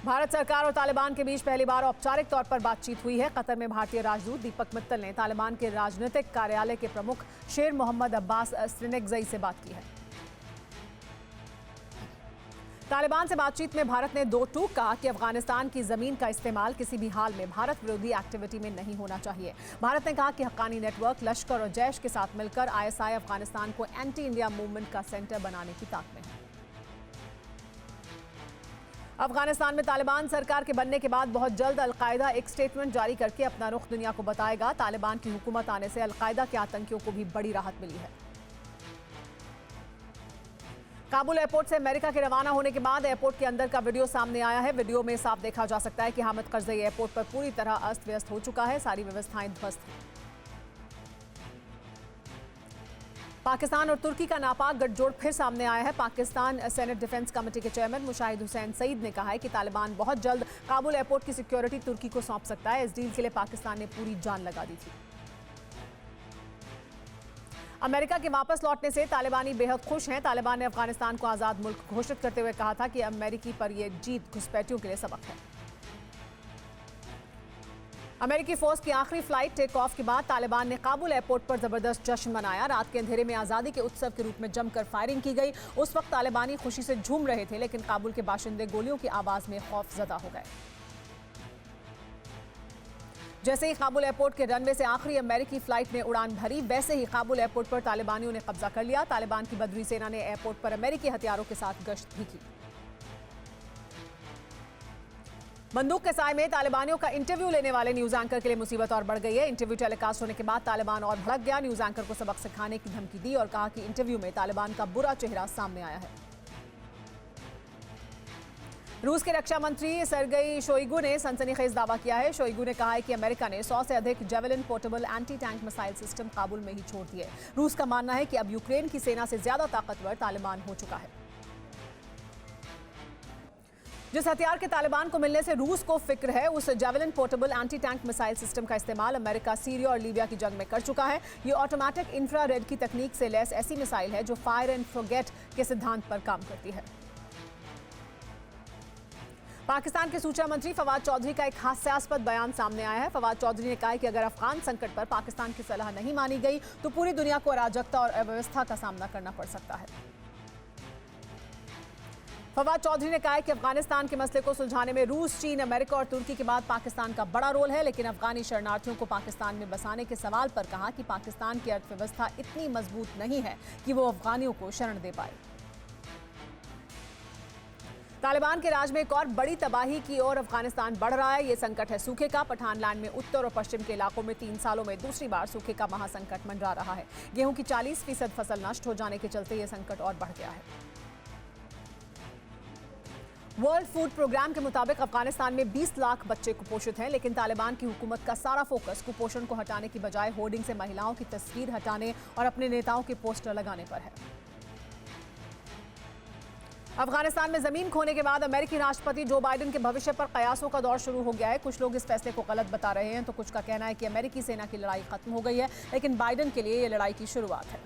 भारत सरकार और तालिबान के बीच पहली बार औपचारिक तौर पर बातचीत हुई है। कतर में भारतीय राजदूत दीपक मित्तल ने तालिबान के राजनीतिक कार्यालय के प्रमुख शेर मोहम्मद अब्बास स्रिनेगज़ई से बात की है। तालिबान से बातचीत में भारत ने दो टूक कहा कि अफगानिस्तान की जमीन का इस्तेमाल किसी भी हाल में भारत विरोधी एक्टिविटी में नहीं होना चाहिए। भारत ने कहा कि हक्कानी नेटवर्क लश्कर और जैश के साथ मिलकर ISI अफगानिस्तान को एंटी इंडिया मूवमेंट का सेंटर बनाने की ताक में है। अफगानिस्तान में तालिबान सरकार के बनने के बाद बहुत जल्द अलकायदा एक स्टेटमेंट जारी करके अपना रुख दुनिया को बताएगा। तालिबान की हुकूमत आने से अलकायदा के आतंकियों को भी बड़ी राहत मिली है। काबुल एयरपोर्ट से अमेरिका के रवाना होने के बाद एयरपोर्ट के अंदर का वीडियो सामने आया है। वीडियो में साफ देखा जा सकता है कि हामिद करज़ई एयरपोर्ट पर पूरी तरह अस्त व्यस्त हो चुका है। सारी व्यवस्थाएं ध्वस्त हैं। पाकिस्तान और तुर्की का नापाक गठजोड़ फिर सामने आया है। पाकिस्तान सेनेट डिफेंस कमेटी के चेयरमैन मुशाहिद हुसैन सईद ने कहा है कि तालिबान बहुत जल्द काबुल एयरपोर्ट की सिक्योरिटी तुर्की को सौंप सकता है। इस डील के लिए पाकिस्तान ने पूरी जान लगा दी थी। अमेरिका के वापस लौटने से तालिबानी बेहद खुश हैं। तालिबान ने अफगानिस्तान को आज़ाद मुल्क घोषित करते हुए कहा था कि अमेरिकी पर यह जीत घुसपैठियों के लिए सबक है। अमेरिकी फौज की आखिरी फ्लाइट टेक ऑफ के बाद तालिबान ने काबुल एयरपोर्ट पर जबरदस्त जश्न मनाया। रात के अंधेरे में आज़ादी के उत्सव के रूप में जमकर फायरिंग की गई। उस वक्त तालिबानी खुशी से झूम रहे थे, लेकिन काबुल के बाशिंदे गोलियों की आवाज़ में खौफजदा हो गए। जैसे ही काबुल एयरपोर्ट के रनवे से आखिरी अमेरिकी फ्लाइट ने उड़ान भरी, वैसे ही काबुल एयरपोर्ट पर तालिबानियों ने कब्जा कर लिया। तालिबान की बदरी सेना ने एयरपोर्ट पर अमेरिकी हथियारों के साथ गश्त भी की। बंदूक के साए में तालिबानियों का इंटरव्यू लेने वाले न्यूज एंकर के लिए मुसीबत और बढ़ गई है। इंटरव्यू टेलीकास्ट होने के बाद तालिबान और भड़क गया। न्यूज एंकर को सबक सिखाने की धमकी दी और कहा कि इंटरव्यू में तालिबान का बुरा चेहरा सामने आया है। रूस के रक्षा मंत्री सर्गेई शोइगु ने सनसनीखेज दावा किया है। शोइगु ने कहा है कि अमेरिका ने 100 से अधिक javelin portable anti tank missile system Kabul में ही छोड़ दिए। रूस का मानना है कि अब यूक्रेन की सेना से ज्यादा ताकतवर तालिबान हो चुका है। जिस हथियार के तालिबान को मिलने से रूस को फिक्र है, उस javelin portable anti tank missile system का इस्तेमाल अमेरिका सीरिया और लीबिया की जंग में कर चुका है। ये ऑटोमेटिक इंफ्रारेड की तकनीक से लैस ऐसी मिसाइल है जो फायर एंड फॉरगेट के सिद्धांत पर काम करती है। पाकिस्तान के सूचना मंत्री फवाद चौधरी का एक हास्यास्पद बयान सामने आया है। फवाद चौधरी ने कहा है कि अगर अफगान संकट पर पाकिस्तान की सलाह नहीं मानी गई तो पूरी दुनिया को अराजकता और अव्यवस्था का सामना करना पड़ सकता है। फवाद चौधरी ने कहा है कि अफगानिस्तान के मसले को सुलझाने में रूस, चीन, अमेरिका और तुर्की के बाद पाकिस्तान का बड़ा रोल है, लेकिन अफगानी शरणार्थियों को पाकिस्तान में बसाने के सवाल पर कहा कि पाकिस्तान की अर्थव्यवस्था इतनी मजबूत नहीं है कि वो अफगानियों को शरण दे पाए। तालिबान के राज में एक और बड़ी तबाही की ओर अफगानिस्तान बढ़ रहा है। ये संकट है सूखे का। पठान लैंड में उत्तर और पश्चिम के इलाकों में 3 सालों में दूसरी बार सूखे का महासंकट मंडरा रहा है। गेहूं की 40% फसल नष्ट हो जाने के चलते ये संकट और बढ़ गया है। वर्ल्ड फूड प्रोग्राम के मुताबिक अफगानिस्तान में 20 लाख बच्चे कुपोषित हैं, लेकिन तालिबान की हुकूमत का सारा फोकस कुपोषण को हटाने की बजाय होर्डिंग से महिलाओं की तस्वीर हटाने और अपने नेताओं के पोस्टर लगाने पर है। अफगानिस्तान में जमीन खोने के बाद अमेरिकी राष्ट्रपति जो बाइडेन के भविष्य पर कयासों का दौर शुरू हो गया है। कुछ लोग इस फैसले को गलत बता रहे हैं तो कुछ का कहना है कि अमेरिकी सेना की लड़ाई खत्म हो गई है, लेकिन बाइडेन के लिए यह लड़ाई की शुरुआत है।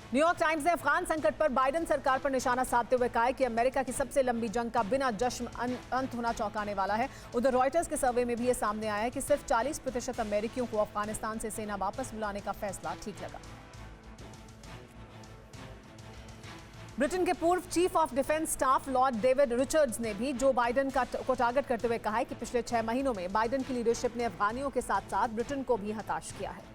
न्यूयॉर्क टाइम्स ने अफगान संकट पर बाइडेन सरकार पर निशाना साधते हुए कहा है कि अमेरिका की सबसे लंबी जंग का बिना जश्न अंत होना चौंकाने वाला है। उधर रॉयटर्स के सर्वे में भी यह सामने आया है कि सिर्फ 40% अमेरिकियों को अफगानिस्तान से सेना वापस बुलाने का फैसला ठीक लगा। ब्रिटेन के पूर्व chief of defence staff Lord David Richards ने भी जो बाइडेन को टारगेट करते हुए कहा है कि पिछले 6 महीनों में बाइडेन की लीडरशिप ने अफगानियों के साथ साथ ब्रिटेन को भी हताश किया है।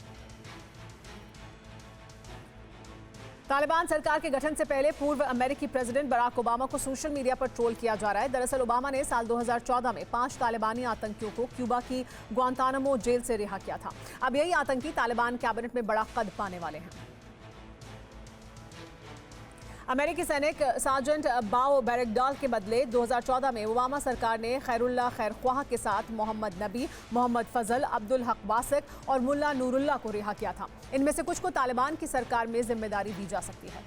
तालिबान सरकार के गठन से पहले पूर्व अमेरिकी प्रेसिडेंट बराक ओबामा को सोशल मीडिया पर ट्रोल किया जा रहा है। दरअसल ओबामा ने साल 2014 में 5 तालिबानी आतंकियों को क्यूबा की ग्वांतानामो जेल से रिहा किया था। अब यही आतंकी तालिबान कैबिनेट में बड़ा कद पाने वाले हैं। अमेरिकी सैनिक सार्जेंट बाओ बैरकडाल के बदले 2014 में ओबामा सरकार ने खैरुल्ला खैरख्वाह के साथ मोहम्मद नबी, मोहम्मद फजल, अब्दुल हक वासिक और मुल्ला नूरुल्लाह को रिहा किया था। इनमें से कुछ को तालिबान की सरकार में जिम्मेदारी दी जा सकती है।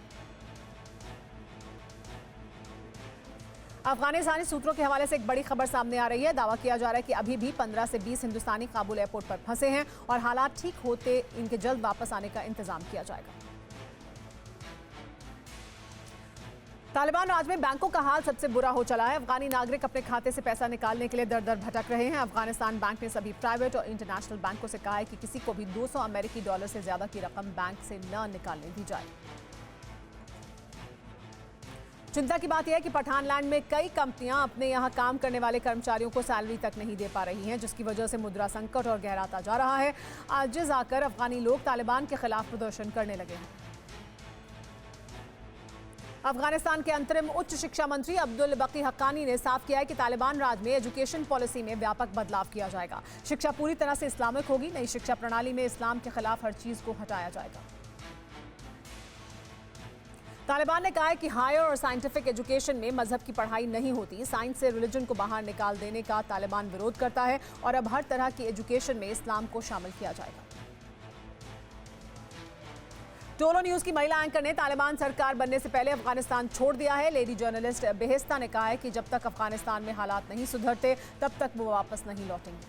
अफगानिस्तानी सूत्रों के हवाले से एक बड़ी खबर सामने आ रही है। दावा किया जा रहा है कि अभी भी 15 से 20 हिंदुस्तानी काबुल एयरपोर्ट पर फंसे हैं और हालात ठीक होते इनके जल्द वापस आने का इंतजाम किया जाएगा। तालिबान राज में बैंकों का हाल सबसे बुरा हो चला है। अफगानी नागरिक अपने खाते से पैसा निकालने के लिए दर दर भटक रहे हैं। अफगानिस्तान बैंक ने सभी प्राइवेट और इंटरनेशनल बैंकों से कहा है कि किसी को भी 200 अमेरिकी डॉलर से ज्यादा की रकम बैंक से न निकालने दी जाए। चिंता की बात यह है कि पठानलैंड में कई कंपनियां अपने यहां काम करने वाले कर्मचारियों को सैलरी तक नहीं दे पा रही हैं, जिसकी वजह से मुद्रा संकट और गहराता जा रहा है। आजिज आकर अफगानी लोग तालिबान के खिलाफ प्रदर्शन करने लगे हैं। अफगानिस्तान के अंतरिम उच्च शिक्षा मंत्री अब्दुल बकी हक्कानी ने साफ किया है कि तालिबान राज में एजुकेशन पॉलिसी में व्यापक बदलाव किया जाएगा। शिक्षा पूरी तरह से इस्लामिक होगी। नई शिक्षा प्रणाली में इस्लाम के खिलाफ हर चीज को हटाया जाएगा। तालिबान ने कहा है कि हायर और साइंटिफिक एजुकेशन में मजहब की पढ़ाई नहीं होती। साइंस से रिलीजन को बाहर निकाल देने का तालिबान विरोध करता है और अब हर तरह की एजुकेशन में इस्लाम को शामिल किया जाएगा। टोलो न्यूज की महिला एंकर ने तालिबान सरकार बनने से पहले अफगानिस्तान छोड़ दिया है। लेडी जर्नलिस्ट बेहेस्ता ने कहा है कि जब तक अफगानिस्तान में हालात नहीं सुधरते तब तक वो वापस नहीं लौटेंगे।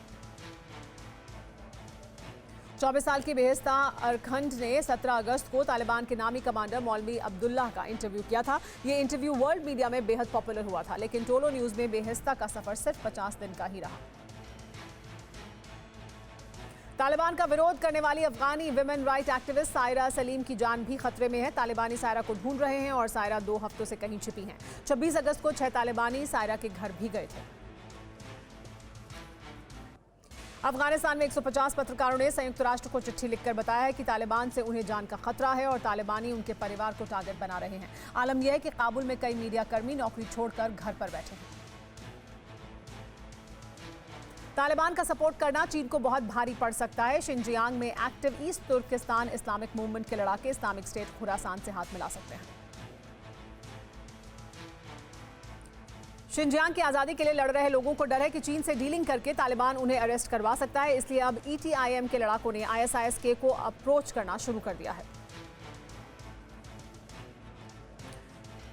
24 साल की बेहेस्ता अरखंड ने 17 अगस्त को तालिबान के नामी कमांडर मौलवी अब्दुल्लाह का इंटरव्यू किया था। ये इंटरव्यू वर्ल्ड मीडिया में बेहद पॉपुलर हुआ था, लेकिन टोलो न्यूज में बेहेस्ता का सफर सिर्फ 50 दिन का ही रहा। तालिबान का विरोध करने वाली अफगानी women right activist Saira Salim की जान भी खतरे में है। तालिबानी सायरा को ढूंढ रहे हैं और सायरा 2 हफ्तों से कहीं छिपी हैं। 26 अगस्त को 6 तालिबानी सायरा के घर भी गए थे। अफगानिस्तान में 150 पत्रकारों ने संयुक्त राष्ट्र को चिट्ठी लिखकर बताया है कि तालिबान से उन्हें जान का खतरा है और तालिबानी उनके परिवार को टारगेट बना रहे हैं। आलम यह है कि काबुल में कई मीडिया कर्मी नौकरी छोड़कर घर पर बैठे हैं। तालिबान का सपोर्ट करना चीन को बहुत भारी पड़ सकता है। शिनजियांग में active East Turkistan Islamic movement के लड़ाके इस्लामिक स्टेट खुरासान से हाथ मिला सकते हैं। शिनजियांग की आज़ादी के लिए लड़ रहे लोगों को डर है कि चीन से डीलिंग करके तालिबान उन्हें अरेस्ट करवा सकता है। इसलिए अब ETIM के लड़ाकों ने ISIS-K को अप्रोच करना शुरू कर दिया है।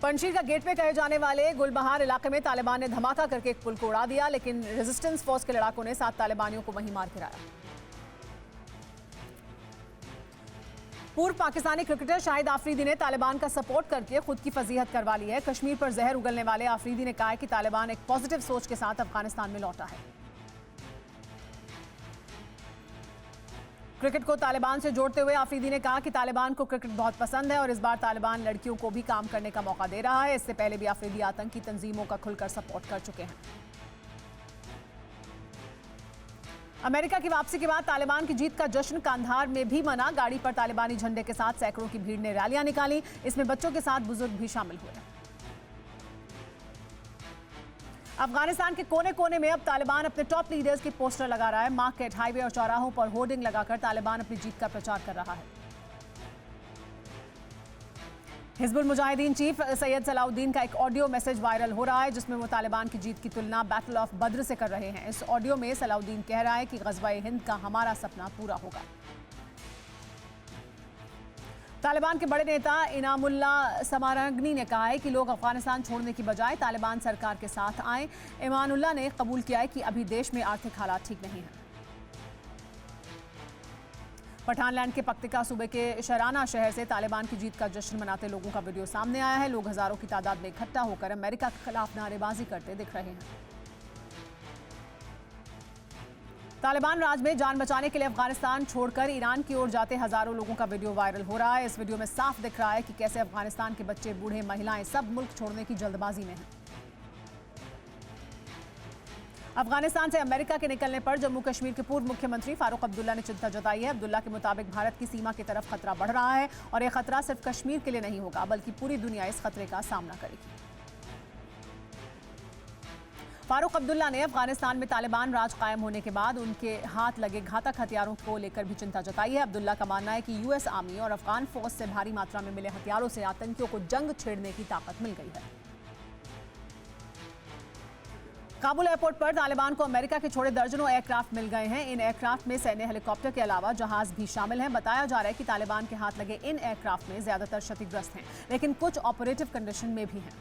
पंजशीर का गेटवे कहे जाने वाले गुलबहार इलाके में तालिबान ने धमाका करके एक पुल को उड़ा दिया, लेकिन रेजिस्टेंस फोर्स के लड़ाकों ने 7 तालिबानियों को वहीं मार गिराया। पूर्व पाकिस्तानी क्रिकेटर शाहिद आफरीदी ने तालिबान का सपोर्ट करके खुद की फजीहत करवा ली है। कश्मीर पर जहर उगलने वाले आफरीदी ने कहा है कि तालिबान एक पॉजिटिव सोच के साथ अफगानिस्तान में लौटा है। क्रिकेट को तालिबान से जोड़ते हुए आफरीदी ने कहा कि तालिबान को क्रिकेट बहुत पसंद है और इस बार तालिबान लड़कियों को भी काम करने का मौका दे रहा है। इससे पहले भी आफरीदी आतंकी तंजीमों का खुलकर सपोर्ट कर चुके हैं। अमेरिका की वापसी के बाद तालिबान की जीत का जश्न कांधार में भी मना। गाड़ी पर तालिबानी झंडे के साथ सैकड़ों की भीड़ ने रैलियां निकाली। इसमें बच्चों के साथ बुजुर्ग भी शामिल हुए। अफगानिस्तान के कोने कोने में अब तालिबान अपने टॉप लीडर्स के पोस्टर लगा रहा है। मार्केट, हाईवे और चौराहों पर होर्डिंग लगाकर तालिबान अपनी जीत का प्रचार कर रहा है। हिजबुल मुजाहिदीन चीफ सैयद सलाउद्दीन का एक ऑडियो मैसेज वायरल हो रहा है, जिसमें वो तालिबान की जीत की तुलना बैटल ऑफ बद्र से कर रहे हैं। इस ऑडियो में सलाउद्दीन कह रहा है कि ग़ज़वा-ए हिंद का हमारा सपना पूरा होगा। तालिबान के बड़े नेता इनामुल्ला समारगनी ने कहा है कि लोग अफगानिस्तान छोड़ने की बजाय तालिबान सरकार के साथ आएं। इमानुल्लाह ने कबूल किया है कि अभी देश में आर्थिक हालात ठीक नहीं हैं। पठानलैंड के पक्तिका सूबे के शराना शहर से तालिबान की जीत का जश्न मनाते लोगों का वीडियो सामने आया है। लोग हजारों की तादाद में इकट्ठा होकर अमेरिका के खिलाफ नारेबाजी करते दिख रहे हैं। तालिबान राज में जान बचाने के लिए अफगानिस्तान छोड़कर ईरान की ओर जाते हजारों लोगों का वीडियो वायरल हो रहा है। इस वीडियो में साफ दिख रहा है कि कैसे अफगानिस्तान के बच्चे, बूढ़े, महिलाएं सब मुल्क छोड़ने की जल्दबाजी में हैं। अफगानिस्तान से अमेरिका के निकलने पर जम्मू कश्मीर के पूर्व मुख्यमंत्री फारूक अब्दुल्ला ने चिंता जताई है। अब्दुल्ला के मुताबिक भारत की सीमा की तरफ खतरा बढ़ रहा है और यह खतरा सिर्फ कश्मीर के लिए नहीं होगा, बल्कि पूरी दुनिया इस खतरे का सामना करेगी। फारूक अब्दुल्ला ने अफगानिस्तान में तालिबान राज कायम होने के बाद उनके हाथ लगे घातक हथियारों को लेकर भी चिंता जताई है। अब्दुल्ला का मानना है कि यूएस आर्मी और अफगान फौज से भारी मात्रा में मिले हथियारों से आतंकियों को जंग छेड़ने की ताकत मिल गई है। काबुल एयरपोर्ट पर तालिबान को अमेरिका के छोड़े दर्जनों एयरक्राफ्ट मिल गए हैं। इन एयरक्राफ्ट में सैन्य हेलीकॉप्टर के अलावा जहाज भी शामिल हैं। बताया जा रहा है कि तालिबान के हाथ लगे इन एयरक्राफ्ट में ज्यादातर क्षतिग्रस्त हैं, लेकिन कुछ ऑपरेटिव कंडीशन में भी हैं।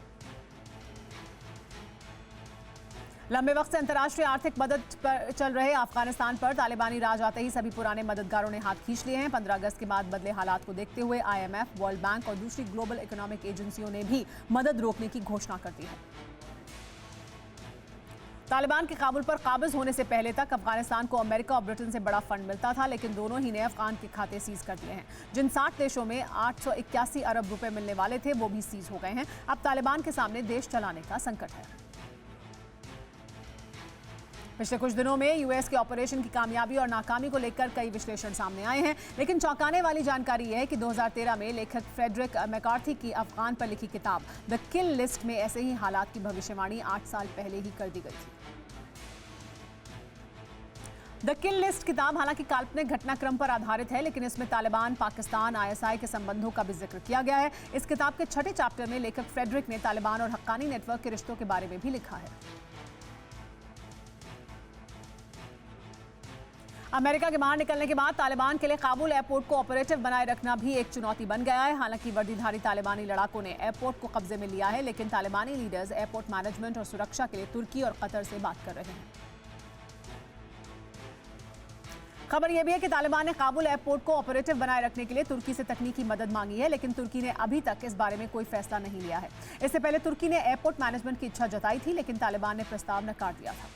लंबे वक्त से अंतर्राष्ट्रीय आर्थिक मदद पर चल रहे अफगानिस्तान पर तालिबानी राज आते ही सभी पुराने मददगारों ने हाथ खींच लिए हैं। 15 अगस्त के बाद बदले हालात को देखते हुए IMF, वर्ल्ड बैंक और दूसरी ग्लोबल इकोनॉमिक एजेंसियों ने भी मदद रोकने की घोषणा कर दी है। तालिबान के काबुल पर काबिज होने से पहले तक अफगानिस्तान को अमेरिका और ब्रिटेन से बड़ा फंड मिलता था, लेकिन दोनों ही ने अफगान के खाते सीज कर दिए हैं। जिन 60 देशों में 881 अरब रुपए मिलने वाले थे वो भी सीज हो गए हैं। अब तालिबान के सामने देश चलाने का संकट है। पिछले कुछ दिनों में यूएस के ऑपरेशन की कामयाबी और नाकामी को लेकर कई विश्लेषण सामने आए हैं, लेकिन चौंकाने वाली जानकारी यह है कि 2013 में लेखक फ्रेडरिक मैकार्थी की अफगान पर लिखी किताब द किल लिस्ट में ऐसे ही हालात की भविष्यवाणी 8 साल पहले ही कर दी गई थी। द किल लिस्ट किताब हालांकि काल्पनिक घटनाक्रम पर आधारित है, लेकिन इसमें तालिबान, पाकिस्तान, ISI के संबंधों का भी जिक्र किया गया है। इस किताब के 6ठे चैप्टर में लेखक फ्रेडरिक ने तालिबान और हक्कानी नेटवर्क के रिश्तों के बारे में भी लिखा है। अमेरिका के बाहर निकलने के बाद तालिबान के लिए काबुल एयरपोर्ट को ऑपरेटिव बनाए रखना भी एक चुनौती बन गया है। हालांकि वर्दीधारी तालिबानी लड़ाकों ने एयरपोर्ट को कब्जे में लिया है, लेकिन तालिबानी लीडर्स एयरपोर्ट मैनेजमेंट और सुरक्षा के लिए तुर्की और कतर से बात कर रहे हैं। खबर यह भी है कि तालिबान ने काबुल एयरपोर्ट को ऑपरेटिव बनाए रखने के लिए तुर्की से तकनीकी मदद मांगी है, लेकिन तुर्की ने अभी तक इस बारे में कोई फैसला नहीं लिया है। इससे पहले तुर्की ने एयरपोर्ट मैनेजमेंट की इच्छा जताई थी, लेकिन तालिबान ने प्रस्ताव नकार दिया था।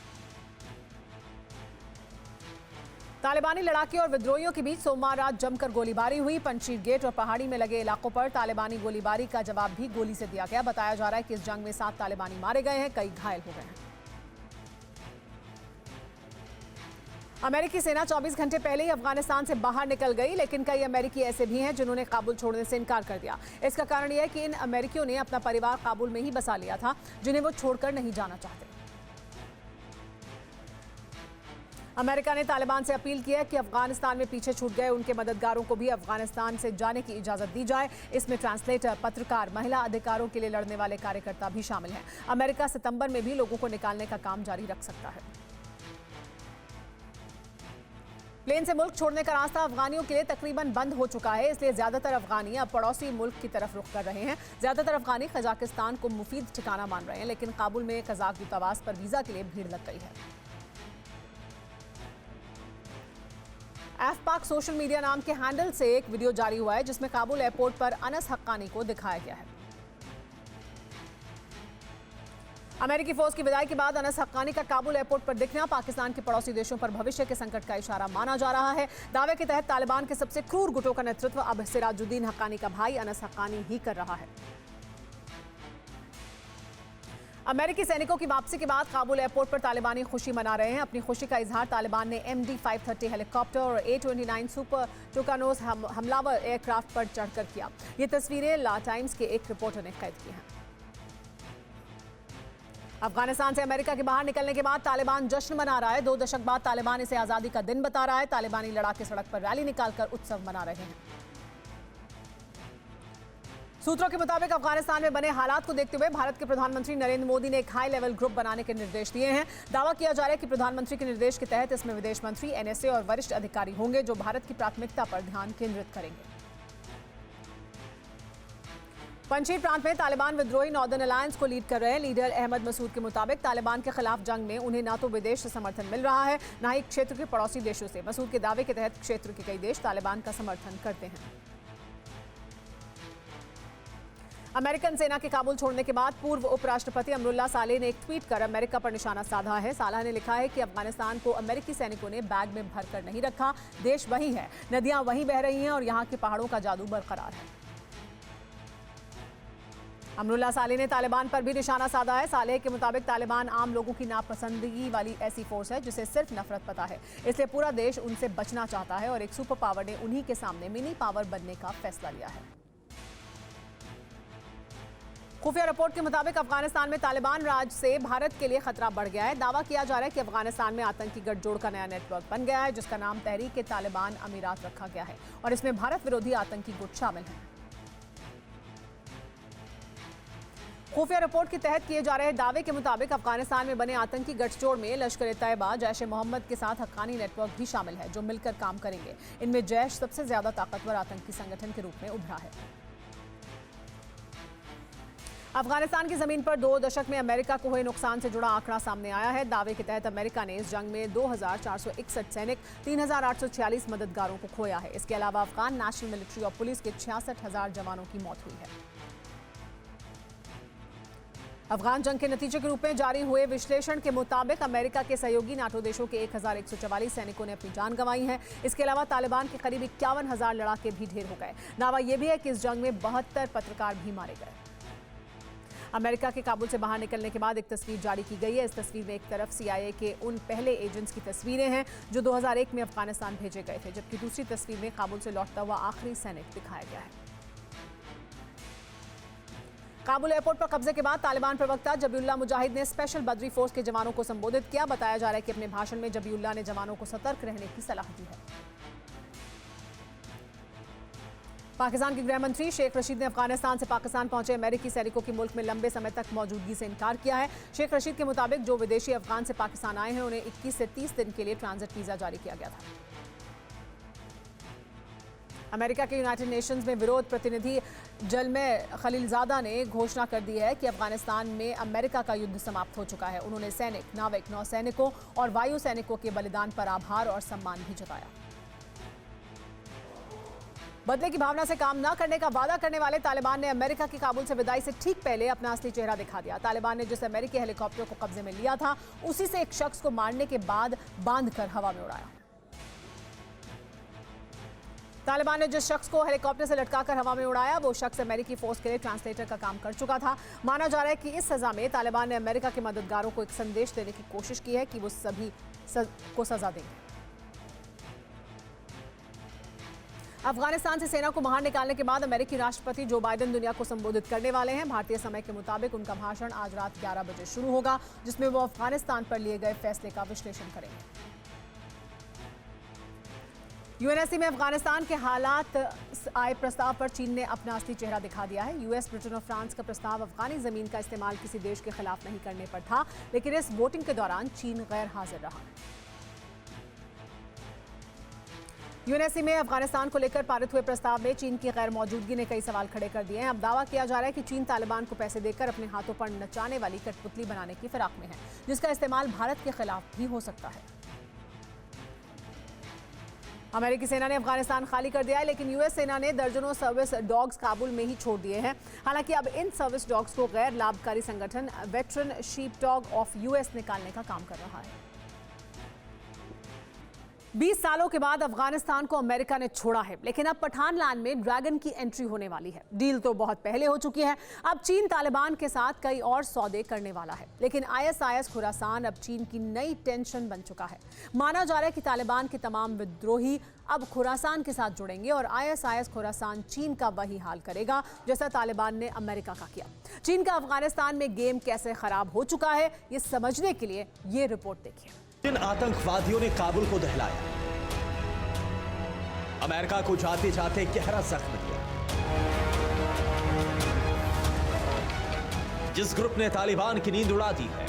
तालिबानी लड़ाके और विद्रोहियों के बीच सोमवार रात जमकर गोलीबारी हुई। पंजशीर गेट और पहाड़ी में लगे इलाकों पर तालिबानी गोलीबारी का जवाब भी गोली से दिया गया। बताया जा रहा है कि इस जंग में 7 तालिबानी मारे गए हैं, कई घायल हो गए हैं। अमेरिकी सेना 24 घंटे पहले ही अफगानिस्तान से बाहर निकल गई, लेकिन कई अमेरिकी ऐसे भी हैं जिन्होंने काबुल छोड़ने से इनकार कर दिया। इसका कारण यह है कि इन अमेरिकियों ने अपना परिवार काबुल में ही बसा लिया था, जिन्हें वो छोड़कर नहीं जाना चाहते। अमेरिका ने तालिबान से अपील की है कि अफगानिस्तान में पीछे छूट गए उनके मददगारों को भी अफगानिस्तान से जाने की इजाजत दी जाए। इसमें ट्रांसलेटर, पत्रकार, महिला अधिकारों के लिए लड़ने वाले कार्यकर्ता भी शामिल हैं। अमेरिका सितंबर में भी लोगों को निकालने का काम जारी रख सकता है। प्लेन से मुल्क छोड़ने का रास्ता अफगानियों के लिए तकरीबन बंद हो चुका है, इसलिए ज्यादातर अफगानी अब पड़ोसी मुल्क की तरफ रुख कर रहे हैं। ज्यादातर अफगानी कजाकिस्तान को मुफीद ठिकाना मान रहे हैं, लेकिन काबुल में कजाक दूतावास पर वीजा के लिए भीड़ लग गई है। एफपाक सोशल मीडिया नाम के हैंडल से एक वीडियो जारी हुआ है, जिसमें काबुल एयरपोर्ट पर अनस हक्कानी को दिखाया गया है। अमेरिकी फौज की विदाई के बाद अनस हक्कानी का काबुल एयरपोर्ट पर दिखना पाकिस्तान के पड़ोसी देशों पर भविष्य के संकट का इशारा माना जा रहा है। दावे के तहत तालिबान के सबसे क्रूर गुटों का नेतृत्व अब सिराजुद्दीन हक्कानी का भाई अनस हक्कानी ही कर रहा है। अमेरिकी सैनिकों की वापसी के बाद काबुल एयरपोर्ट पर तालिबानी खुशी मना रहे हैं। अपनी खुशी का इजहार तालिबान ने MD-530 हेलीकॉप्टर और A-29 सुपर टुकानोस हमलावर एयरक्राफ्ट पर चढ़कर किया। ये तस्वीरें ला टाइम्स के एक रिपोर्टर ने कैद की हैं। अफगानिस्तान से अमेरिका के बाहर निकलने के बाद तालिबान जश्न मना रहा है। 2 दशक बाद तालिबान इसे आजादी का दिन बता रहा है। तालिबानी लड़ाके सड़क पर रैली निकालकर उत्सव मना रहे हैं। सूत्रों के मुताबिक अफगानिस्तान में बने हालात को देखते हुए भारत के प्रधानमंत्री नरेंद्र मोदी ने एक हाई लेवल ग्रुप बनाने के निर्देश दिए हैं। दावा किया जा रहा है कि प्रधानमंत्री के निर्देश के तहत इसमें विदेश मंत्री, NSA और वरिष्ठ अधिकारी होंगे, जो भारत की प्राथमिकता पर ध्यान केंद्रित करेंगे। पंजशीर प्रांत में तालिबान विद्रोही नॉर्दर्न अलायंस को लीड कर रहे हैं। लीडर अहमद मसूद के मुताबिक तालिबान के खिलाफ जंग में उन्हें ना तो विदेश से समर्थन मिल रहा है, ना ही क्षेत्र के पड़ोसी देशों से। मसूद के दावे के तहत क्षेत्र के कई देश तालिबान का समर्थन करते हैं। अमेरिकन सेना के काबुल छोड़ने के बाद पूर्व उपराष्ट्रपति अमरुल्लाह सालेह ने एक ट्वीट कर अमेरिका पर निशाना साधा है। सालेह ने लिखा है कि अफगानिस्तान को अमेरिकी सैनिकों ने बैग में भरकर नहीं रखा, देश वही है, नदियां वहीं बह रही हैं और यहां के पहाड़ों का जादू बरकरार है। अमरुल्लाह सालेह ने तालिबान पर भी निशाना साधा है। सालेह के मुताबिक तालिबान आम लोगों की नापसंदगी वाली ऐसी फोर्स है जिसे सिर्फ नफरत पता है, इसलिए पूरा देश उनसे बचना चाहता है और एक सुपर पावर ने उन्हीं के सामने मिनी पावर बनने का फैसला लिया है। खुफिया रिपोर्ट के मुताबिक अफगानिस्तान में तालिबान राज से भारत के लिए खतरा बढ़ गया है। दावा किया जा रहा है कि अफगानिस्तान में आतंकी गठजोड़ का नया नेटवर्क बन गया है, जिसका नाम तहरीक तालिबान अमीरात रखा गया है और इसमें भारत विरोधी आतंकी गुट शामिल हैं। खुफिया रिपोर्ट के तहत किए जा रहे दावे के मुताबिक अफगानिस्तान में बने आतंकी गठजोड़ में लश्कर ए तैयबा, जैश ए मोहम्मद के साथ हक्कानी नेटवर्क भी शामिल है, जो मिलकर काम करेंगे। इनमें जैश सबसे ज्यादा ताकतवर आतंकी संगठन के रूप में उभरा है। अफगानिस्तान की जमीन पर 2 दशक में अमेरिका को हुए नुकसान से जुड़ा आंकड़ा सामने आया है। दावे के तहत अमेरिका ने इस जंग में 2461 सैनिक, 3846 मददगारों को खोया है। इसके अलावा अफगान नेशनल मिलिट्री और पुलिस के 66,000 जवानों की मौत हुई है। अफगान जंग के नतीजे के रूप में जारी हुए विश्लेषण के मुताबिक अमेरिका के सहयोगी नाटो देशों के 1144 सैनिकों ने अपनी जान गंवाई है। इसके अलावा तालिबान के करीब 51,000 लड़ाके भी ढेर हो गए। दावा यह भी है कि इस जंग में 72 पत्रकार भी मारे गए। अमेरिका के काबुल से बाहर निकलने के बाद एक तस्वीर जारी की गई है। इस तस्वीर में एक तरफ CIA के उन पहले एजेंट्स की तस्वीरें हैं जो 2001 में अफगानिस्तान भेजे गए थे, जबकि दूसरी तस्वीर में काबुल से लौटता हुआ आखिरी सैनिक दिखाया गया है। काबुल एयरपोर्ट पर कब्जे के बाद तालिबान प्रवक्ता जबीउल्लाह मुजाहिद ने स्पेशल बद्री फोर्स के जवानों को संबोधित किया। बताया जा रहा है कि अपने भाषण में जबीउल्लाह ने जवानों को सतर्क रहने की सलाह दी है। पाकिस्तान के गृह मंत्री शेख रशीद ने अफगानिस्तान से पाकिस्तान पहुंचे अमेरिकी सैनिकों की मुल्क में लंबे समय तक मौजूदगी से इनकार किया है। शेख रशीद के मुताबिक जो विदेशी अफगान से पाकिस्तान आए हैं उन्हें 21 से 30 दिन के लिए ट्रांजिट वीजा जारी किया गया था। अमेरिका के यूनाइटेड नेशंस में विरोध प्रतिनिधि जलमे खलीलजादा ने घोषणा कर दी है कि अफगानिस्तान में अमेरिका का युद्ध समाप्त हो चुका है। उन्होंने सैनिक, नाविक, नौसैनिकों और वायु सैनिकों के बलिदान पर आभार और सम्मान भी जताया। बदले की भावना से काम न करने का वादा करने वाले तालिबान ने अमेरिका की काबुल से विदाई से ठीक पहले अपना असली चेहरा दिखा दिया। तालिबान ने जिस अमेरिकी हेलीकॉप्टर को कब्जे में लिया था, उसी से एक शख्स को मारने के बाद बांधकर हवा में उड़ाया। तालिबान ने जिस शख्स को हेलीकॉप्टर से लटकाकर हवा में उड़ाया, वो शख्स अमेरिकी फोर्स के लिए ट्रांसलेटर का काम कर चुका था। माना जा रहा है कि इस सजा में तालिबान ने अमेरिका के मददगारों को एक संदेश देने की कोशिश की है कि वो सभी को सजा देंगे। अफगानिस्तान से सेना को बाहर निकालने के बाद अमेरिकी राष्ट्रपति जो बाइडेन दुनिया को संबोधित करने वाले हैं। भारतीय समय के मुताबिक उनका भाषण आज रात 11 बजे शुरू होगा, जिसमें वो अफगानिस्तान पर लिए गए फैसले का विश्लेषण करेंगे। यूएनएससी में अफगानिस्तान के हालात आए प्रस्ताव पर चीन ने अपना असली चेहरा दिखा दिया है। यूएस, ब्रिटेन और फ्रांस का प्रस्ताव अफगानी जमीन का इस्तेमाल किसी देश के खिलाफ नहीं करने पर था, लेकिन इस वोटिंग के दौरान चीन गैर हाजिर रहा। यूएनएससी में अफगानिस्तान को लेकर पारित हुए प्रस्ताव में चीन की गैर मौजूदगी ने कई सवाल खड़े कर दिए हैं। अब दावा किया जा रहा है कि चीन तालिबान को पैसे देकर अपने हाथों पर नचाने वाली कठपुतली बनाने की फिराक में है, जिसका इस्तेमाल भारत के खिलाफ भी हो सकता है। अमेरिकी सेना ने अफगानिस्तान खाली कर दिया है, लेकिन यूएस सेना ने दर्जनों सर्विस डॉग्स काबुल में ही छोड़ दिए हैं। हालांकि अब इन सर्विस डॉग्स को गैर लाभकारी संगठन veteran sheep dog of US निकालने का काम कर रहा है। 20 सालों के बाद अफगानिस्तान को अमेरिका ने छोड़ा है, लेकिन अब पठान लैंड में ड्रैगन की एंट्री होने वाली है। डील तो बहुत पहले हो चुकी है। अब चीन तालिबान के साथ कई और सौदे करने वाला है, लेकिन ISIS खुरासान अब चीन की नई टेंशन बन चुका है। माना जा रहा है कि तालिबान के तमाम विद्रोही अब खुरासान के साथ जुड़ेंगे और ISIS खुरासान चीन का वही हाल करेगा जैसा तालिबान ने अमेरिका का किया। चीन का अफगानिस्तान में गेम कैसे खराब हो चुका है, ये समझने के लिए ये रिपोर्ट देखिए। जिन आतंकवादियों ने काबुल को दहलाया, अमेरिका को जाते जाते गहरा जख्म दिया, जिस ग्रुप ने तालिबान की नींद उड़ा दी है,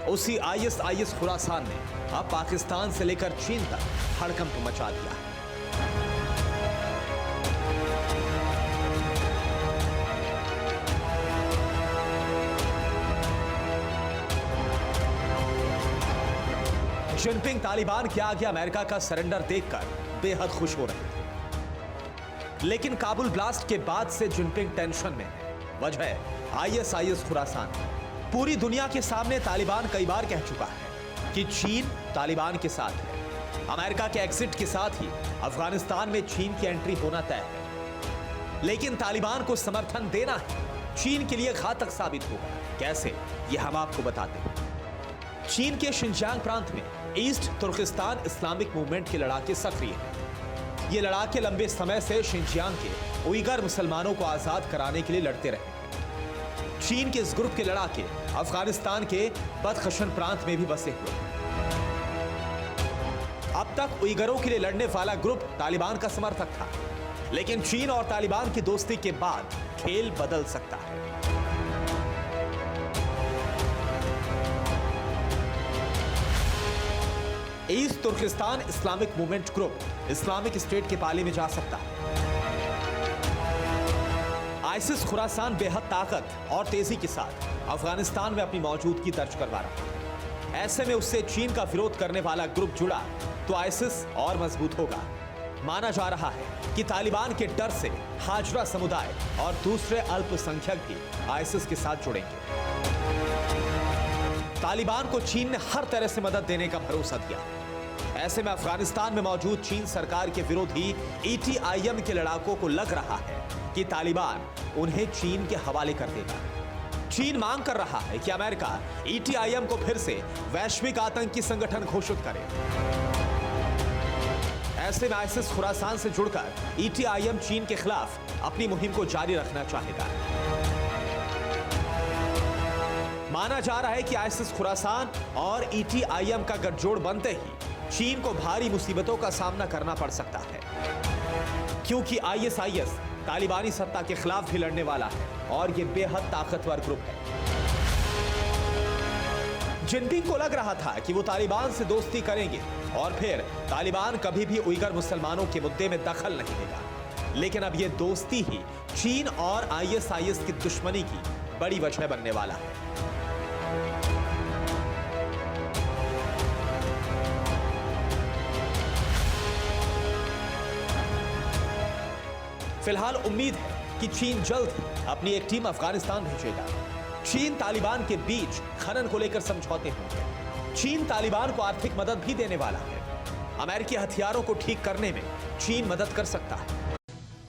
उसी ISIS खुरासान ने अब पाकिस्तान से लेकर चीन तक हड़कंप मचा दिया है। जिनपिंग तालिबान के आगे अमेरिका का सरेंडर देखकर बेहद खुश हो रहे हैं, लेकिन काबुल ब्लास्ट के बाद से जिनपिंग टेंशन में है। वजह ISIS खुरासान। पूरी दुनिया के सामने तालिबान कई बार कह चुका है कि चीन तालिबान के साथ है। अमेरिका के एग्जिट के साथ ही अफगानिस्तान में चीन की एंट्री होना तय है, लेकिन तालिबान को समर्थन देना है चीन के लिए घातक साबित होगा। कैसे, यह हम आपको बताते हैं। चीन के शिनजियांग प्रांत में ईस्ट तुर्किस्तान इस्लामिक मूवमेंट के लड़ाके सक्रिय हैं। ये लड़ाके लंबे समय से शिनजियांग के उइगर मुसलमानों को आजाद कराने के लिए लड़ते रहे। चीन के इस ग्रुप के लड़ाके अफगानिस्तान के बदखशन प्रांत में भी बसे हुए हैं। अब तक उइगरों के लिए लड़ने वाला ग्रुप तालिबान का समर्थक था, लेकिन चीन और तालिबान की दोस्ती के बाद खेल बदल सकता है। East Turkistan Islamic movement group Islamic state के पाले में जा सकता है। आईसिस खुरासान बेहद ताकत और तेजी के साथ अफगानिस्तान में अपनी मौजूदगी दर्ज करवा रहा है। ऐसे में उससे चीन का विरोध करने वाला ग्रुप जुड़ा तो आईसिस और मजबूत होगा। माना जा रहा है कि तालिबान के डर से हाजरा समुदाय और दूसरे अल्पसंख्यक भी आईसिस के साथ जुड़ेंगे। तालिबान को चीन ने हर तरह से मदद देने का भरोसा दिया। ऐसे में अफगानिस्तान में मौजूद चीन सरकार के विरोधी ETIM के लड़ाकों को लग रहा है कि तालिबान उन्हें चीन के हवाले कर देगा। चीन मांग कर रहा है कि अमेरिका ETIM को फिर से वैश्विक आतंकी संगठन घोषित करे। ऐसे में आईसिस खुरासान से जुड़कर ETIM चीन के खिलाफ अपनी मुहिम को जारी रखना चाहेगा। माना जा रहा है कि आईसिस खुरासान और ETIM का गठजोड़ बनते ही चीन को भारी मुसीबतों का सामना करना पड़ सकता है, क्योंकि ISIS तालिबानी सत्ता के खिलाफ भी लड़ने वाला है और यह बेहद ताकतवर ग्रुप है। जिनपिंग को लग रहा था कि वो तालिबान से दोस्ती करेंगे और फिर तालिबान कभी भी उइगर मुसलमानों के मुद्दे में दखल नहीं देगा, लेकिन अब यह दोस्ती ही चीन और ISIS की दुश्मनी की बड़ी वजह बनने वाला है। फिलहाल उम्मीद है कि चीन जल्द ही अपनी एक टीम अफगानिस्तान भेजेगा। चीन तालिबान के बीच खनन को लेकर समझौते होंगे। चीन तालिबान को आर्थिक मदद भी देने वाला है। अमेरिकी हथियारों को ठीक करने में चीन मदद कर सकता है।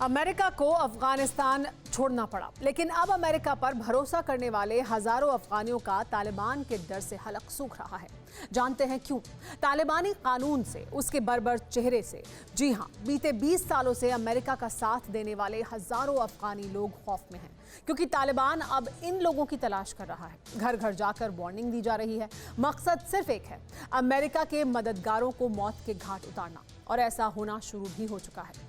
अमेरिका को अफगानिस्तान छोड़ना पड़ा, लेकिन अब अमेरिका पर भरोसा करने वाले हजारों अफगानियों का तालिबान के डर से हलक सूख रहा है। जानते हैं क्यों? तालिबानी कानून से, उसके बर्बर चेहरे से। जी हां, बीते 20 सालों से अमेरिका का साथ देने वाले हजारों अफगानी लोग खौफ में हैं, क्योंकि तालिबान अब इन लोगों की तलाश कर रहा है। घर घर जाकर वार्निंग दी जा रही है। मकसद सिर्फ एक है, अमेरिका के मददगारों को मौत के घाट उतारना, और ऐसा होना शुरू भी हो चुका है।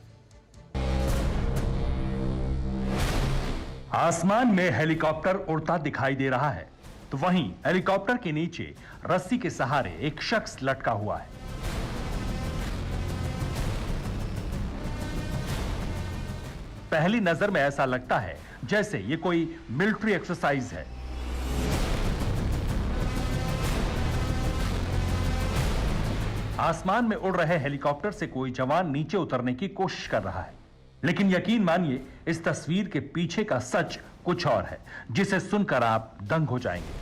आसमान में हेलीकॉप्टर उड़ता दिखाई दे रहा है, तो वहीं हेलीकॉप्टर के नीचे रस्सी के सहारे एक शख्स लटका हुआ है। पहली नजर में ऐसा लगता है जैसे ये कोई मिलिट्री एक्सरसाइज है। आसमान में उड़ रहे हेलीकॉप्टर से कोई जवान नीचे उतरने की कोशिश कर रहा है, लेकिन यकीन मानिए इस तस्वीर के पीछे का सच कुछ और है, जिसे सुनकर आप दंग हो जाएंगे।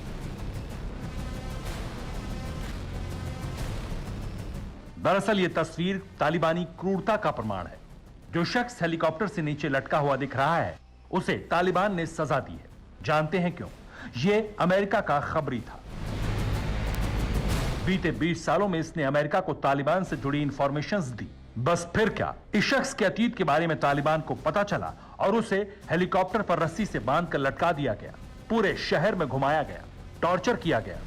दरअसल यह तस्वीर तालिबानी क्रूरता का प्रमाण है। जो शख्स हेलीकॉप्टर से नीचे लटका हुआ दिख रहा है, उसे तालिबान ने सजा दी है। जानते हैं क्यों? यह अमेरिका का खबरी था। बीते 20 सालों में इसने अमेरिका को तालिबान से जुड़ी इंफॉर्मेशंस दी। बस फिर क्या, इस शख्स के अतीत के बारे में तालिबान को पता चला और उसे हेलीकॉप्टर पर रस्सी से बांधकर लटका दिया गया। पूरे शहर में घुमाया गया, टॉर्चर किया गया।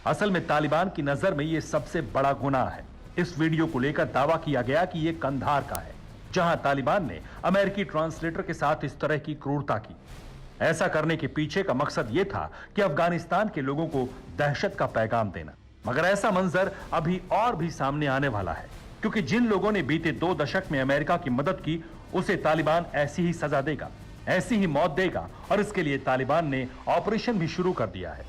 असल में तालिबान की नजर में यह सबसे बड़ा गुनाह है। इस वीडियो को लेकर दावा किया गया कि यह कंधार का है, जहां तालिबान ने अमेरिकी ट्रांसलेटर के साथ इस तरह की क्रूरता की। ऐसा करने के पीछे का मकसद यह था कि अफगानिस्तान के लोगों को दहशत का पैगाम देना। मगर ऐसा मंजर अभी और भी सामने आने वाला है, क्योंकि जिन लोगों ने बीते 2 दशक में अमेरिका की मदद की, उसे तालिबान ऐसी ही सजा देगा, ऐसी ही मौत देगा, और इसके लिए तालिबान ने ऑपरेशन भी शुरू कर दिया है।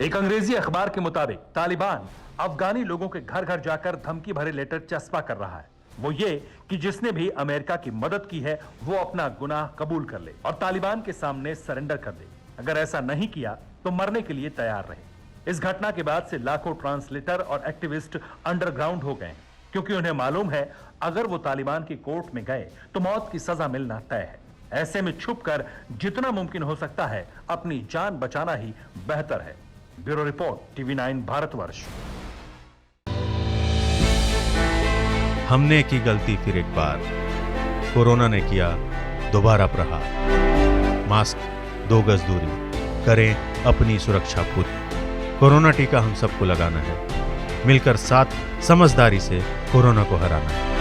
एक अंग्रेजी अखबार के मुताबिक तालिबान अफगानी लोगों के घर घर जाकर धमकी भरे लेटर चस्पा कर रहा है। वो ये कि जिसने भी अमेरिका की मदद की है वो अपना गुनाह कबूल कर ले और तालिबान के सामने सरेंडर कर दे। अगर ऐसा नहीं किया तो मरने के लिए तैयार रहे। इस घटना के बाद से लाखों ट्रांसलेटर और एक्टिविस्ट अंडरग्राउंड हो गए, क्योंकि उन्हें मालूम है अगर वो तालिबान की कोर्ट में गए तो मौत की सजा मिलना तय है। ऐसे में छुपकर जितना मुमकिन हो सकता है अपनी जान बचाना ही बेहतर है। Bureau report TV9 Bharatvarsh. हमने की गलती फिर एक बार, कोरोना ने किया दोबारा प्रहार। मास्क, 2 गज दूरी, करें अपनी सुरक्षा पूरी। कोरोना टीका हम सबको लगाना है, मिलकर साथ समझदारी से कोरोना को हराना है।